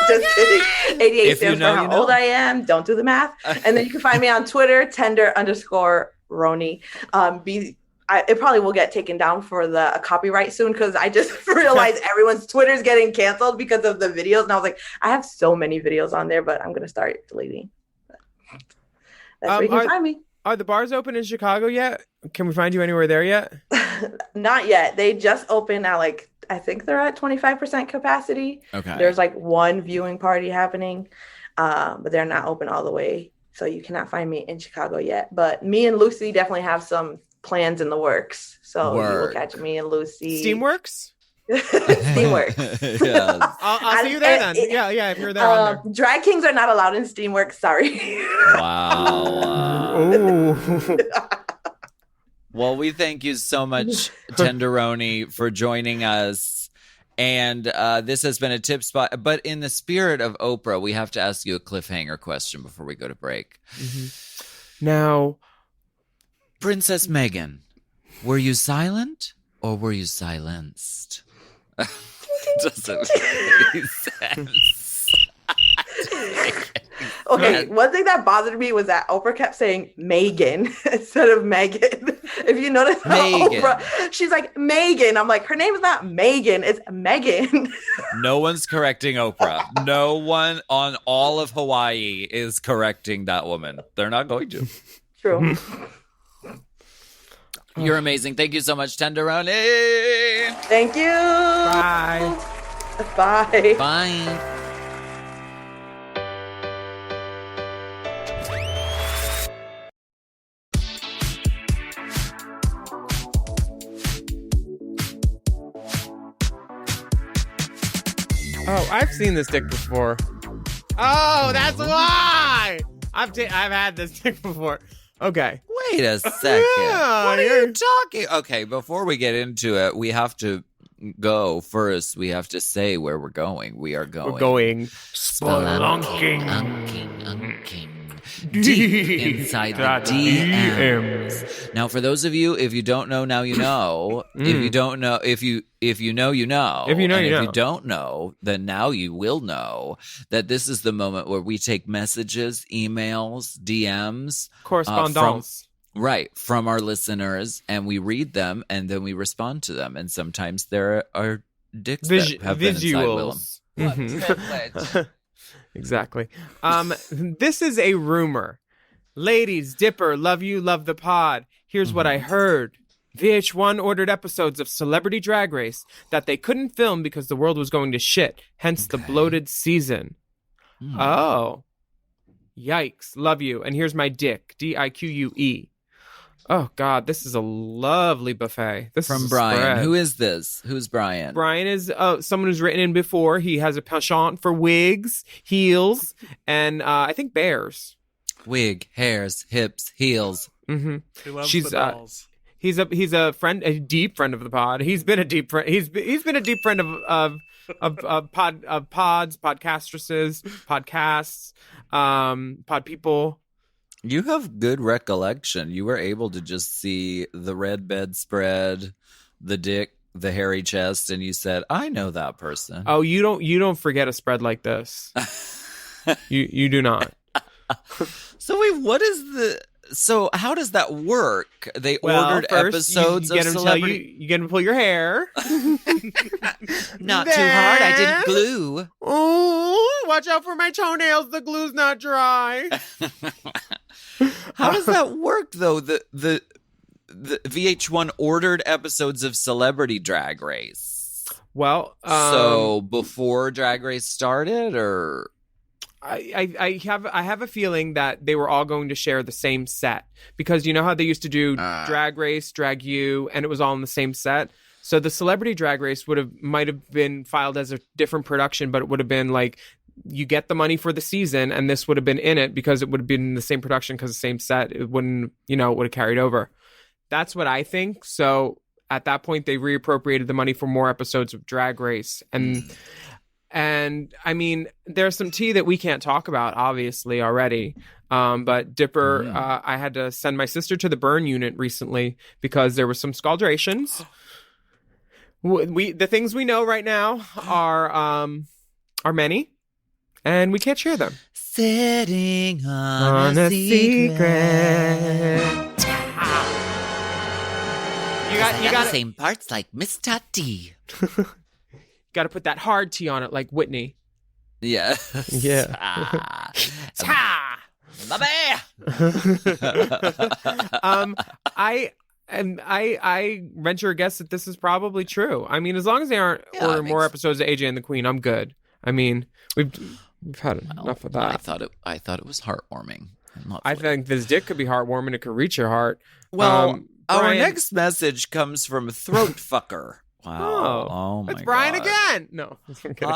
Just kidding. 88 If stands you know, for how old I am. Don't do the math. And then you can find me on Twitter, Tender_Roni. It probably will get taken down for the copyright soon because I just realized everyone's Twitter's getting canceled because of the videos. And I was like, I have so many videos on there, but I'm going to start deleting. That's where you can find me. Are the bars open in Chicago yet? Can we find you anywhere there yet? Not yet. They just opened at I think they're at 25% capacity. Okay. There's one viewing party happening, but they're not open all the way. So you cannot find me in Chicago yet. But me and Lucy definitely have some plans in the works. So you will catch me and Lucy. Steamworks? Steamworks. Yes. I'll see you there then. Yeah, if you're there on there. Drag kings are not allowed in Steamworks. Sorry. Wow. Oh. Well, we thank you so much, Tenderoni, for joining us. And this has been a tip spot. But in the spirit of Oprah, we have to ask you a cliffhanger question before we go to break. Mm-hmm. Now, Princess Meghan, were you silent or were you silenced? Doesn't make any sense. Okay, one thing that bothered me was that Oprah kept saying Megan instead of Megan. If you notice, Oprah, she's like Megan. I'm like, her name is not Megan, it's Megan. No one's correcting Oprah. No one on all of Hawaii is correcting that woman. They're not going to. True. You're amazing. Thank you so much, Tenderoni. Thank you. bye. Bye. Bye. Oh, I've seen this dick before. Oh, that's why. I've had this dick before. Okay. Wait a second. Yeah, what are you talking? Okay, before we get into it, we have to go first. We have to say where we're going. We are going. We're going spelunking. Deep inside the DMs. Now, for those of you, if you don't know, now you know. If you don't know, if you know, you know. If you know, and you know. If you don't know, then now you will know that this is the moment where we take messages, emails, DMs, correspondence. From our listeners, and we read them, and then we respond to them. And sometimes there are dicks that have been inside Willam. Visuals. Exactly. This is a rumor. Ladies, Dipper, love you, love the pod. Here's what I heard. VH1 ordered episodes of Celebrity Drag Race that they couldn't film because the world was going to shit, hence the bloated season. Oh. Yikes. Love you. And here's my dick. DIQUE. Oh, God. This is a lovely buffet. This From is Brian. spread. Who is this? Who's Brian? Brian is someone who's written in before. He has a penchant for wigs, heels, and I think bears. Wig, hairs, hips, heels. Mm-hmm. He loves She's, the dolls. He's a friend, a deep friend of the pod. He's been a deep friend. He's been a deep friend of pods, podcastresses, podcasts, pod people. You have good recollection. You were able to just see the red bedspread, the dick, the hairy chest, and you said, "I know that person." Oh, you don't forget a spread like this. you do not. So wait, what is the? So how does that work? They ordered first, episodes you of get him Celebrity. you get him to pull your hair. Not too hard. I didn't glue. Oh, watch out for my toenails. The glue's not dry. How does that work though? The VH1 ordered episodes of Celebrity Drag Race. Well, So before Drag Race started, or I have a feeling that they were all going to share the same set, because you know how they used to do Drag Race, Drag U, and it was all in the same set. So the Celebrity Drag Race might have been filed as a different production, but it would have been like you get the money for the season, and this would have been in it because it would have been the same production because the same set. It wouldn't, it would have carried over. That's what I think. So at that point, they reappropriated the money for more episodes of Drag Race, and I mean, there's some tea that we can't talk about, obviously, already. But Dipper, I had to send my sister to the burn unit recently because there were some scaldrations. The things we know right now are many, and we can't share them. sitting on a secret. You got the same parts like Miss Tati. Got to put that hard T on it, like Whitney. Yeah. Yeah. Ta! I venture a guess that this is probably true. I mean, as long as they aren't ordering more episodes of AJ and the Queen, I'm good. I mean, we've had enough of that. I thought it was heartwarming. I think this dick could be heartwarming. It could reach your heart. Well, our Brian- next message comes from Throat Fucker. Wow. Oh my it's Brian God. again. No. I'm kidding.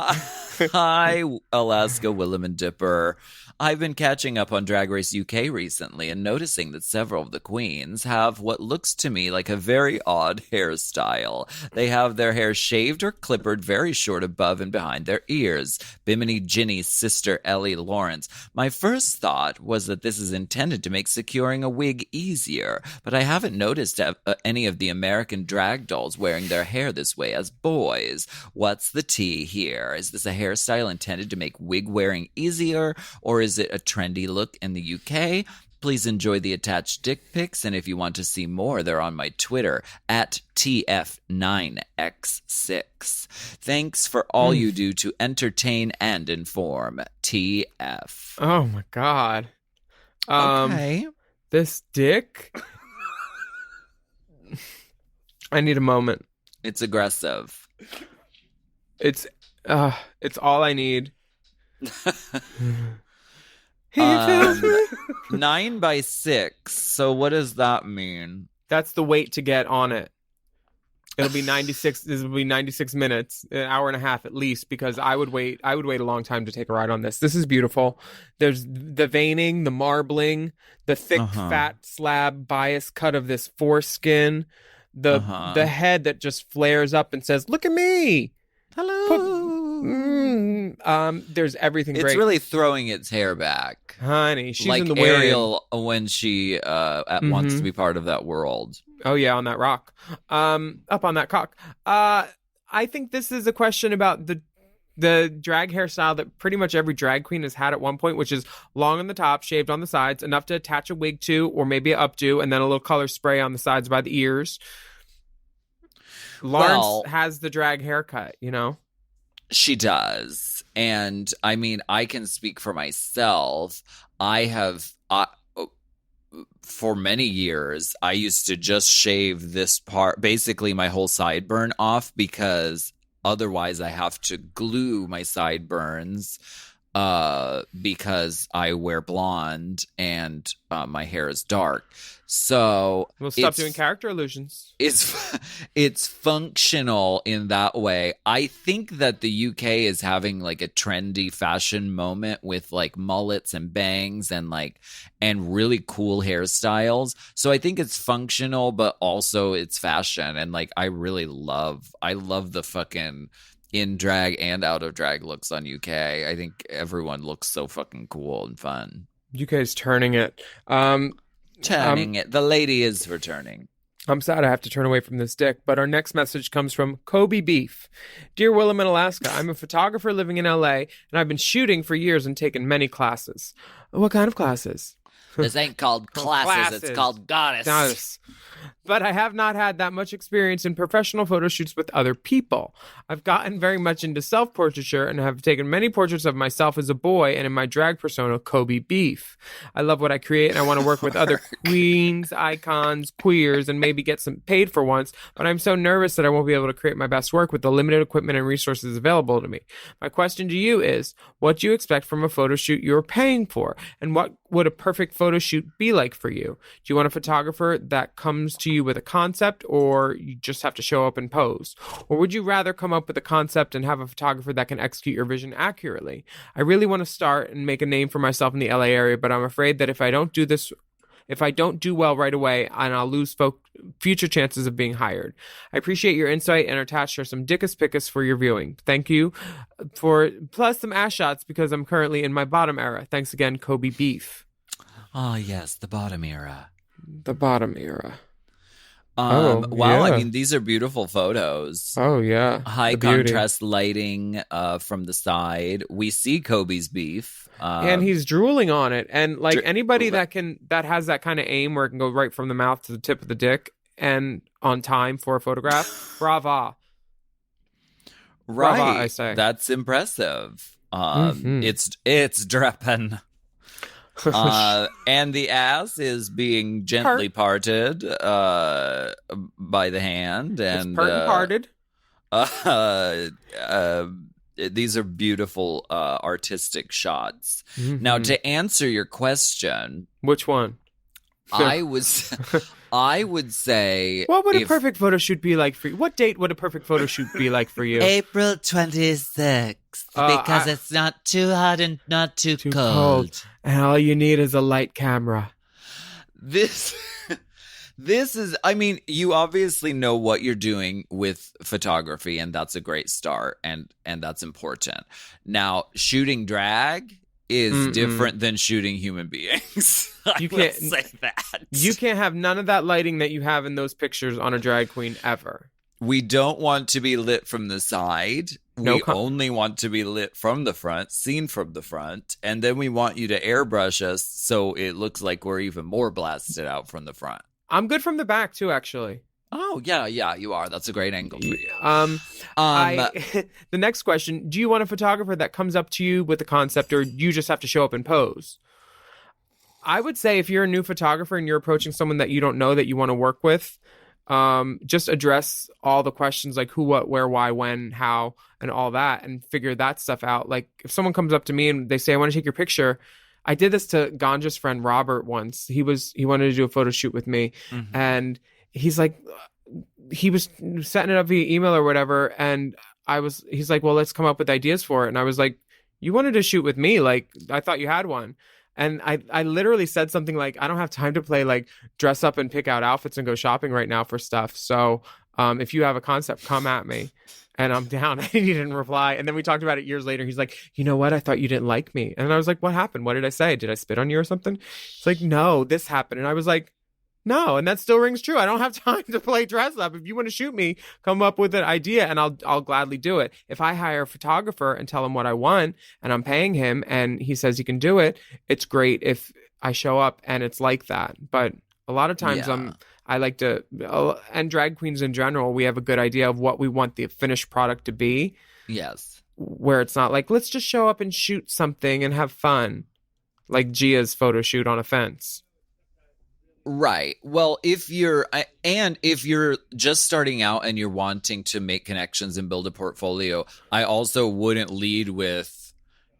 Hi, Alaska, Willam and Dipper. I've been catching up on Drag Race UK recently and noticing that several of the queens have what looks to me like a very odd hairstyle. They have their hair shaved or clippered very short above and behind their ears. Bimini Ginny's sister, Ellie Lawrence. My first thought was that this is intended to make securing a wig easier, but I haven't noticed any of the American drag dolls wearing their hair this way as boys. What's the tea here? Is this a hairstyle intended to make wig wearing easier, or is it a trendy look in the UK? Please enjoy the attached dick pics, and if you want to see more, they're on my Twitter at TF9X6. Thanks for all you do to entertain and inform. TF. Oh my God. Okay. This dick. I need a moment. It's aggressive. It's all I need. 9x6. So what does that mean? That's the weight to get on it. It'll be 96. This will be 96 minutes, an hour and a half at least, because I would wait a long time to take a ride on this. This is beautiful. There's the veining, the marbling, the thick, fat slab bias cut of this foreskin, the head that just flares up and says, "Look at me." Hello. There's everything great. It's really throwing its hair back. Honey, she's like in the Ariel when she wants to be part of that world. Oh yeah, on that rock. Up on that cock. I think this is a question about the drag hairstyle that pretty much every drag queen has had at one point, which is long on the top, shaved on the sides, enough to attach a wig to, or maybe an updo, and then a little color spray on the sides by the ears. Lawrence has the drag haircut, you know? She does. And I mean, I can speak for myself. I have, for many years, I used to just shave this part, basically my whole sideburn off, because otherwise I have to glue my sideburns because I wear blonde and my hair is dark. So We'll stop doing character illusions. It's functional in that way. I think that the UK is having like a trendy fashion moment with like mullets and bangs and really cool hairstyles. So I think it's functional, but also it's fashion. And like I love the fucking in drag and out of drag looks on UK. I think everyone looks so fucking cool and fun. UK's turning it. Turning it. The lady is returning. I'm sad I have to turn away from this dick, but our next message comes from Kobe Beef. Dear Willam and Alaska, I'm a photographer living in LA, and I've been shooting for years and taken many classes. What kind of classes? This ain't called classes. It's called goddess. But I have not had that much experience in professional photo shoots with other people. I've gotten very much into self-portraiture and have taken many portraits of myself as a boy and in my drag persona, Kobe Beef. I love what I create and I want to work with other queens, icons, queers, and maybe get some paid for once, but I'm so nervous that I won't be able to create my best work with the limited equipment and resources available to me. My question to you is, what do you expect from a photo shoot you're paying for? And what would a perfect photo shoot be like for you? Do you want a photographer that comes to you with a concept, or you just have to show up and pose? Or would you rather come up with a concept and have a photographer that can execute your vision accurately? I really want to start and make a name for myself in the LA area, but I'm afraid that if I don't do well right away, and I'll lose future chances of being hired. I appreciate your insight and are attached to some dickus pickus for your viewing. Thank you for plus some ass shots because I'm currently in my bottom era. Thanks again, Kobe Beef. Oh yes, the bottom era. The bottom era. Wow, yeah. I mean, these are beautiful photos. Oh, yeah. High contrast lighting from the side. We see Kobe's beef. And he's drooling on it. And like anybody that has that kind of aim where it can go right from the mouth to the tip of the dick and on time for a photograph, brava. Right. Brava, I say. That's impressive. It's dripping. And the ass is being gently parted by the hand, and parted. These are beautiful artistic shots. Now, to answer your question, which one? I would say, what would a perfect photo shoot be like for you? What date would a perfect photo shoot be like for you? April 26th, because it's not too hot and not too cold. And all you need is a light camera. This is, I mean, you obviously know what you're doing with photography, and that's a great start, and that's important. Now, shooting drag is different than shooting human beings. You can't say that. You can't have none of that lighting that you have in those pictures on a drag queen ever. We don't want to be lit from the side. We only want to be lit from the front, seen from the front. And then we want you to airbrush us so it looks like we're even more blasted out from the front. I'm good from the back too, actually. Oh, yeah, you are. That's a great angle for you. The next question, do you want a photographer that comes up to you with a concept, or you just have to show up and pose? I would say if you're a new photographer and you're approaching someone that you don't know that you want to work with, just address all the questions like who, what, where, why, when, how, and all that, and figure that stuff out. Like if someone comes up to me and they say, I want to take your picture. I did this to Ganja's friend Robert once. He wanted to do a photo shoot with me, and he's like, he was setting it up via email or whatever, and he's like, well, let's come up with ideas for it. And I was like, you wanted to shoot with me? Like, I thought you had one. And I literally said something like, I don't have time to play like dress up and pick out outfits and go shopping right now for stuff. So if you have a concept, come at me. And I'm down. And he didn't reply. And then we talked about it years later. He's like, you know what? I thought you didn't like me. And I was like, what happened? What did I say? Did I spit on you or something? It's like, no, this happened. And I was like, no. And that still rings true. I don't have time to play dress up. If you want to shoot me, come up with an idea and I'll gladly do it. If I hire a photographer and tell him what I want and I'm paying him and he says he can do it, it's great if I show up and it's like that. But a lot of times I like to, and drag queens in general, we have a good idea of what we want the finished product to be. Yes. where it's not like, let's just show up and shoot something and have fun. Like Gia's photo shoot on a fence. Right. Well, if you're just starting out and you're wanting to make connections and build a portfolio, I also wouldn't lead with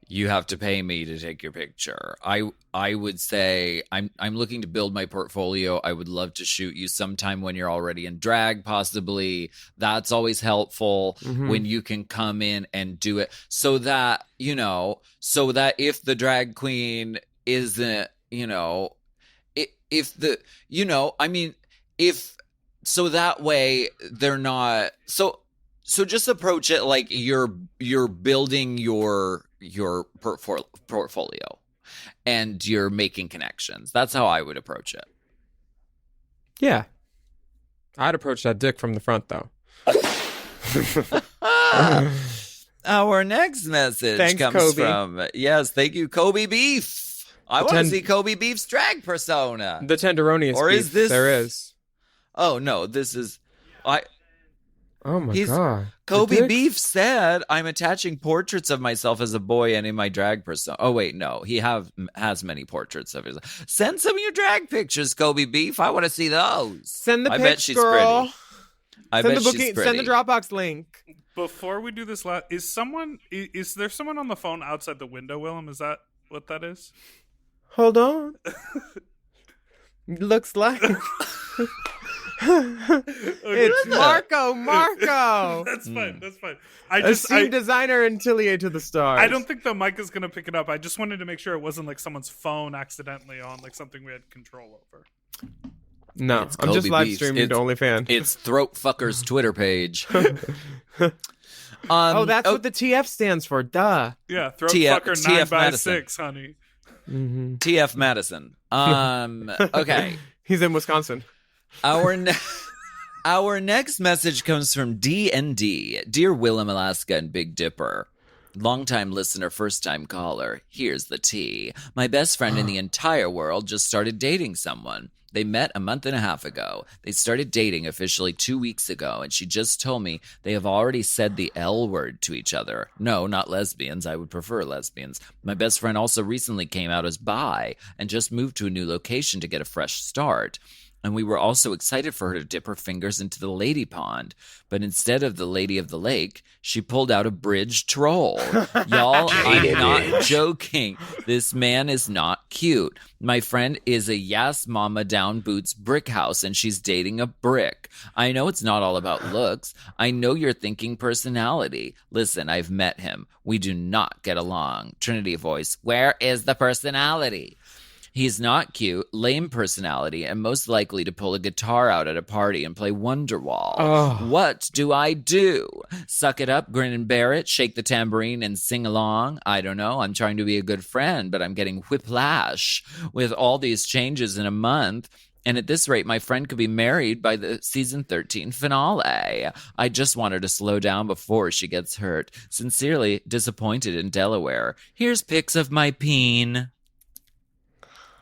you have to pay me to take your picture. I would say I'm looking to build my portfolio. I would love to shoot you sometime when you're already in drag, possibly. That's always helpful when you can come in and do it so that, so that if the drag queen isn't, so that way they're not so just approach it like you're building your portfolio and you're making connections. That's how I would approach it. Yeah. I'd approach that dick from the front though. Our next message comes Kobe. from, yes, thank you, Kobe Beef. I want to see Kobe Beef's drag persona. The Tenderoni is or beef. Is this? There is. Oh no, this is. Oh my god. Kobe Beef said, "I'm attaching portraits of myself as a boy and in my drag persona." Oh wait, no, he has many portraits of his. Send some of your drag pictures, Kobe Beef. I want to see those. Send the I pics, bet she's girl. pretty. I bet she's pretty. Send the Dropbox link. Before we do this, is there someone on the phone outside the window, Willem? Is that what that is? Hold on. Looks like it's Marco. That's fine. That's fine. Esteemed designer and Tillier to the stars. I don't think the mic is gonna pick it up. I just wanted to make sure it wasn't like someone's phone accidentally on, like something we had control over. No, It's I'm just Kobe live Beefs. streaming to OnlyFans. It's Throat Fucker's Twitter page. That's what the TF stands for. Duh. Yeah, throat TF fucker 9x6, Madison. honey. TF Madison. Okay. He's in Wisconsin. Our next message comes from D&D. Dear Willam, Alaska, and Big Dipper. Longtime listener, first-time caller. Here's the tea. My best friend in the entire world just started dating someone. They met a month and a half ago. They started dating officially 2 weeks ago, and she just told me they have already said the L word to each other. No, not lesbians. I would prefer lesbians. My best friend also recently came out as bi and just moved to a new location to get a fresh start. And we were also excited for her to dip her fingers into the lady pond. But instead of the lady of the lake, she pulled out a bridge troll. Y'all, I'm not joking. This man is not cute. My friend is a Yas Mama Down Boots brick house, and she's dating a brick. I know it's not all about looks. I know you're thinking personality. Listen, I've met him. We do not get along. Trinity voice, where is the personality? He's not cute, lame personality, and most likely to pull a guitar out at a party and play Wonderwall. Oh. What do I do? Suck it up, grin and bear it, shake the tambourine and sing along? I don't know. I'm trying to be a good friend, but I'm getting whiplash with all these changes in a month. And at this rate, my friend could be married by the season 13 finale. I just want her to slow down before she gets hurt. Sincerely, disappointed in Delaware. Here's pics of my peen.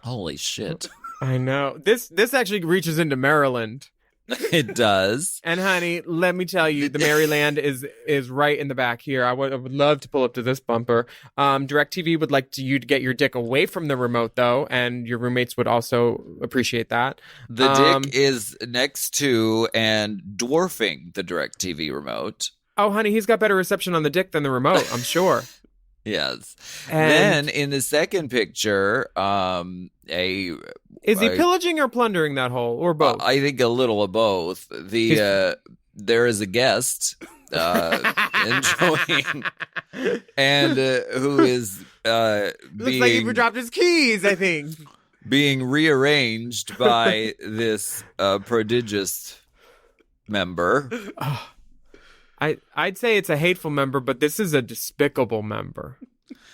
Holy shit. I know. This actually reaches into Maryland. It does. And honey, let me tell you, the Maryland is right in the back here. I would love to pull up to this bumper. DirecTV would like you to get your dick away from the remote, though, and your roommates would also appreciate that. The dick is next to and dwarfing the DirecTV remote. Oh, honey, he's got better reception on the dick than the remote, I'm sure. Yes. And then in the second picture, is he pillaging or plundering that hole, or both? I think a little of both. There is a guest enjoying, and who is looks like he dropped his keys, I think. Being rearranged by this prodigious member. I'd say it's a hateful member, but this is a despicable member.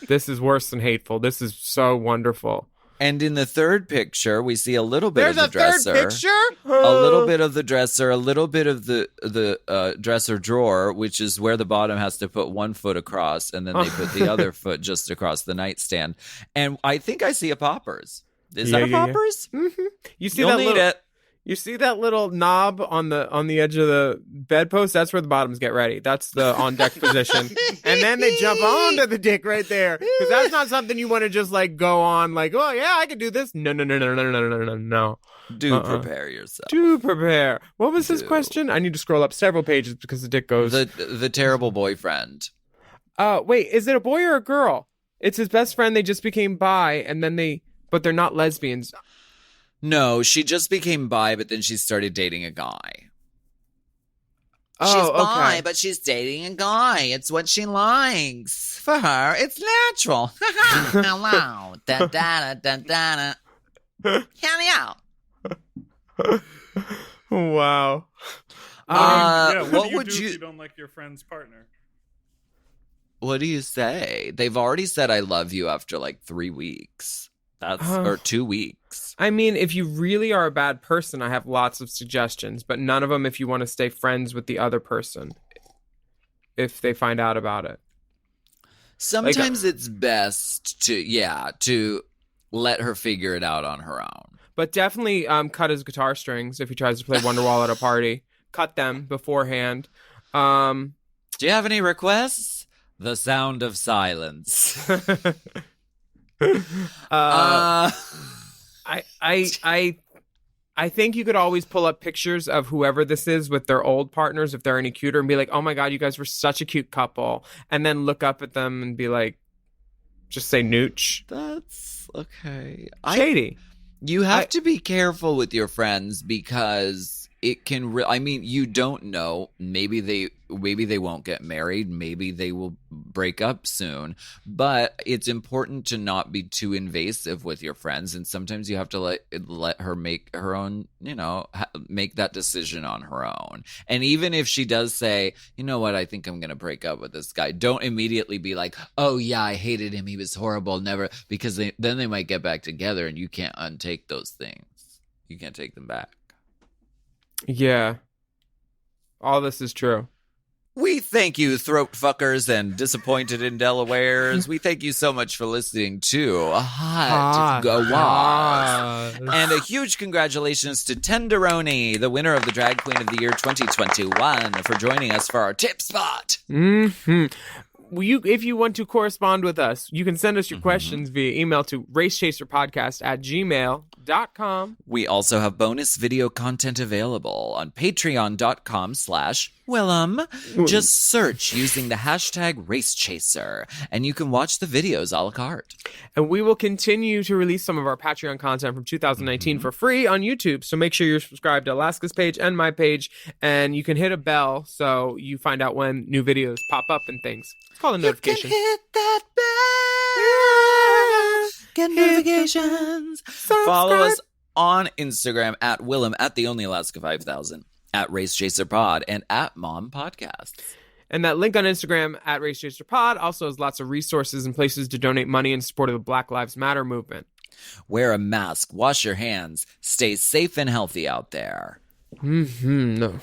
This is worse than hateful. This is so wonderful. And in the third picture, we see a little bit of the dresser. There's a third picture? A little bit of the dresser, a little bit of the dresser drawer, which is where the bottom has to put one foot across, and then they put the other foot just across the nightstand. And I think I see a poppers. Is that a poppers? Yeah. Mm-hmm. You see You'll that need little... it. You see that little knob on the edge of the bedpost? That's where the bottoms get ready. That's the on deck position. And then they jump onto the dick right there. Because that's not something you want to just like go on like, oh yeah, I can do this. No. Do prepare yourself. Do prepare. What was his question? I need to scroll up several pages because the dick goes. The terrible boyfriend. Wait, is it a boy or a girl? It's his best friend. They just became bi, and then but they're not lesbians. No, she just became bi, but then she started dating a guy. Oh, she's bi, okay. but she's dating a guy. It's what she likes. For her, it's natural. Hello. Da da da da da. Hello. Wow. What would do you do you- if you don't like your friend's partner? What do you say? They've already said I love you after like 3 weeks. Or 2 weeks. I mean, if you really are a bad person, I have lots of suggestions, but none of them if you want to stay friends with the other person if they find out about it. Sometimes it's best to let her figure it out on her own. But definitely cut his guitar strings if he tries to play Wonderwall at a party. Cut them beforehand. Do you have any requests? The sound of silence. I think you could always pull up pictures of whoever this is with their old partners if they're any cuter and be like, oh my God, you guys were such a cute couple. And then look up at them and be like, just say nooch. That's okay. Shady. You have to be careful with your friends because it can. You don't know. Maybe they won't get married. Maybe they will break up soon. But it's important to not be too invasive with your friends. And sometimes you have to let her make her own. Make that decision on her own. And even if she does say, you know what, I think I'm going to break up with this guy. Don't immediately be like, oh yeah, I hated him. He was horrible. Never, because then they might get back together, and you can't untake those things. You can't take them back. Yeah. All this is true. We thank you, throat fuckers and disappointed in Delawares. We thank you so much for listening to Hot GOSS. And a huge congratulations to Tenderoni, the winner of the Drag Queen of the Year 2021, for joining us for our tip spot. Mm-hmm. If you want to correspond with us, you can send us your questions via email to racechaserpodcast@gmail.com. We also have bonus video content available on patreon.com/Willam. Just search using the hashtag RaceChaser, and you can watch the videos a la carte. And we will continue to release some of our Patreon content from 2019 for free on YouTube. So make sure you're subscribed to Alaska's page and my page, and you can hit a bell so you find out when new videos pop up and things. It's called a notification. You can hit that bell. Get notifications. Follow us on Instagram at Willam, at the Only Alaska 5000, at Race Chaser Pod, and at Mom Podcasts. And that link on Instagram at RaceChaserPod also has lots of resources and places to donate money in support of the Black Lives Matter movement. Wear a mask, wash your hands, stay safe and healthy out there. No.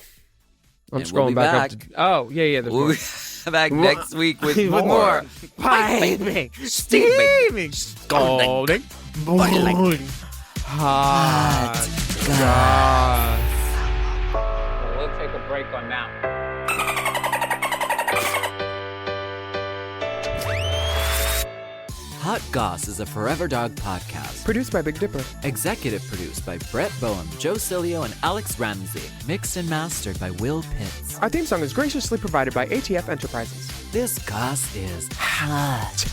I'm And scrolling we'll be back up back. Oh, yeah. There's We'll more. be back next week with more. Piping, steaming, scalding, boiling, hot goss. We'll take a break on that one. Hot Goss is a Forever Dog podcast. Produced by Big Dipper. Executive produced by Brett Boehm, Joe Cilio, and Alex Ramsey. Mixed and mastered by Will Pitts. Our theme song is graciously provided by ATF Enterprises. This Goss is hot.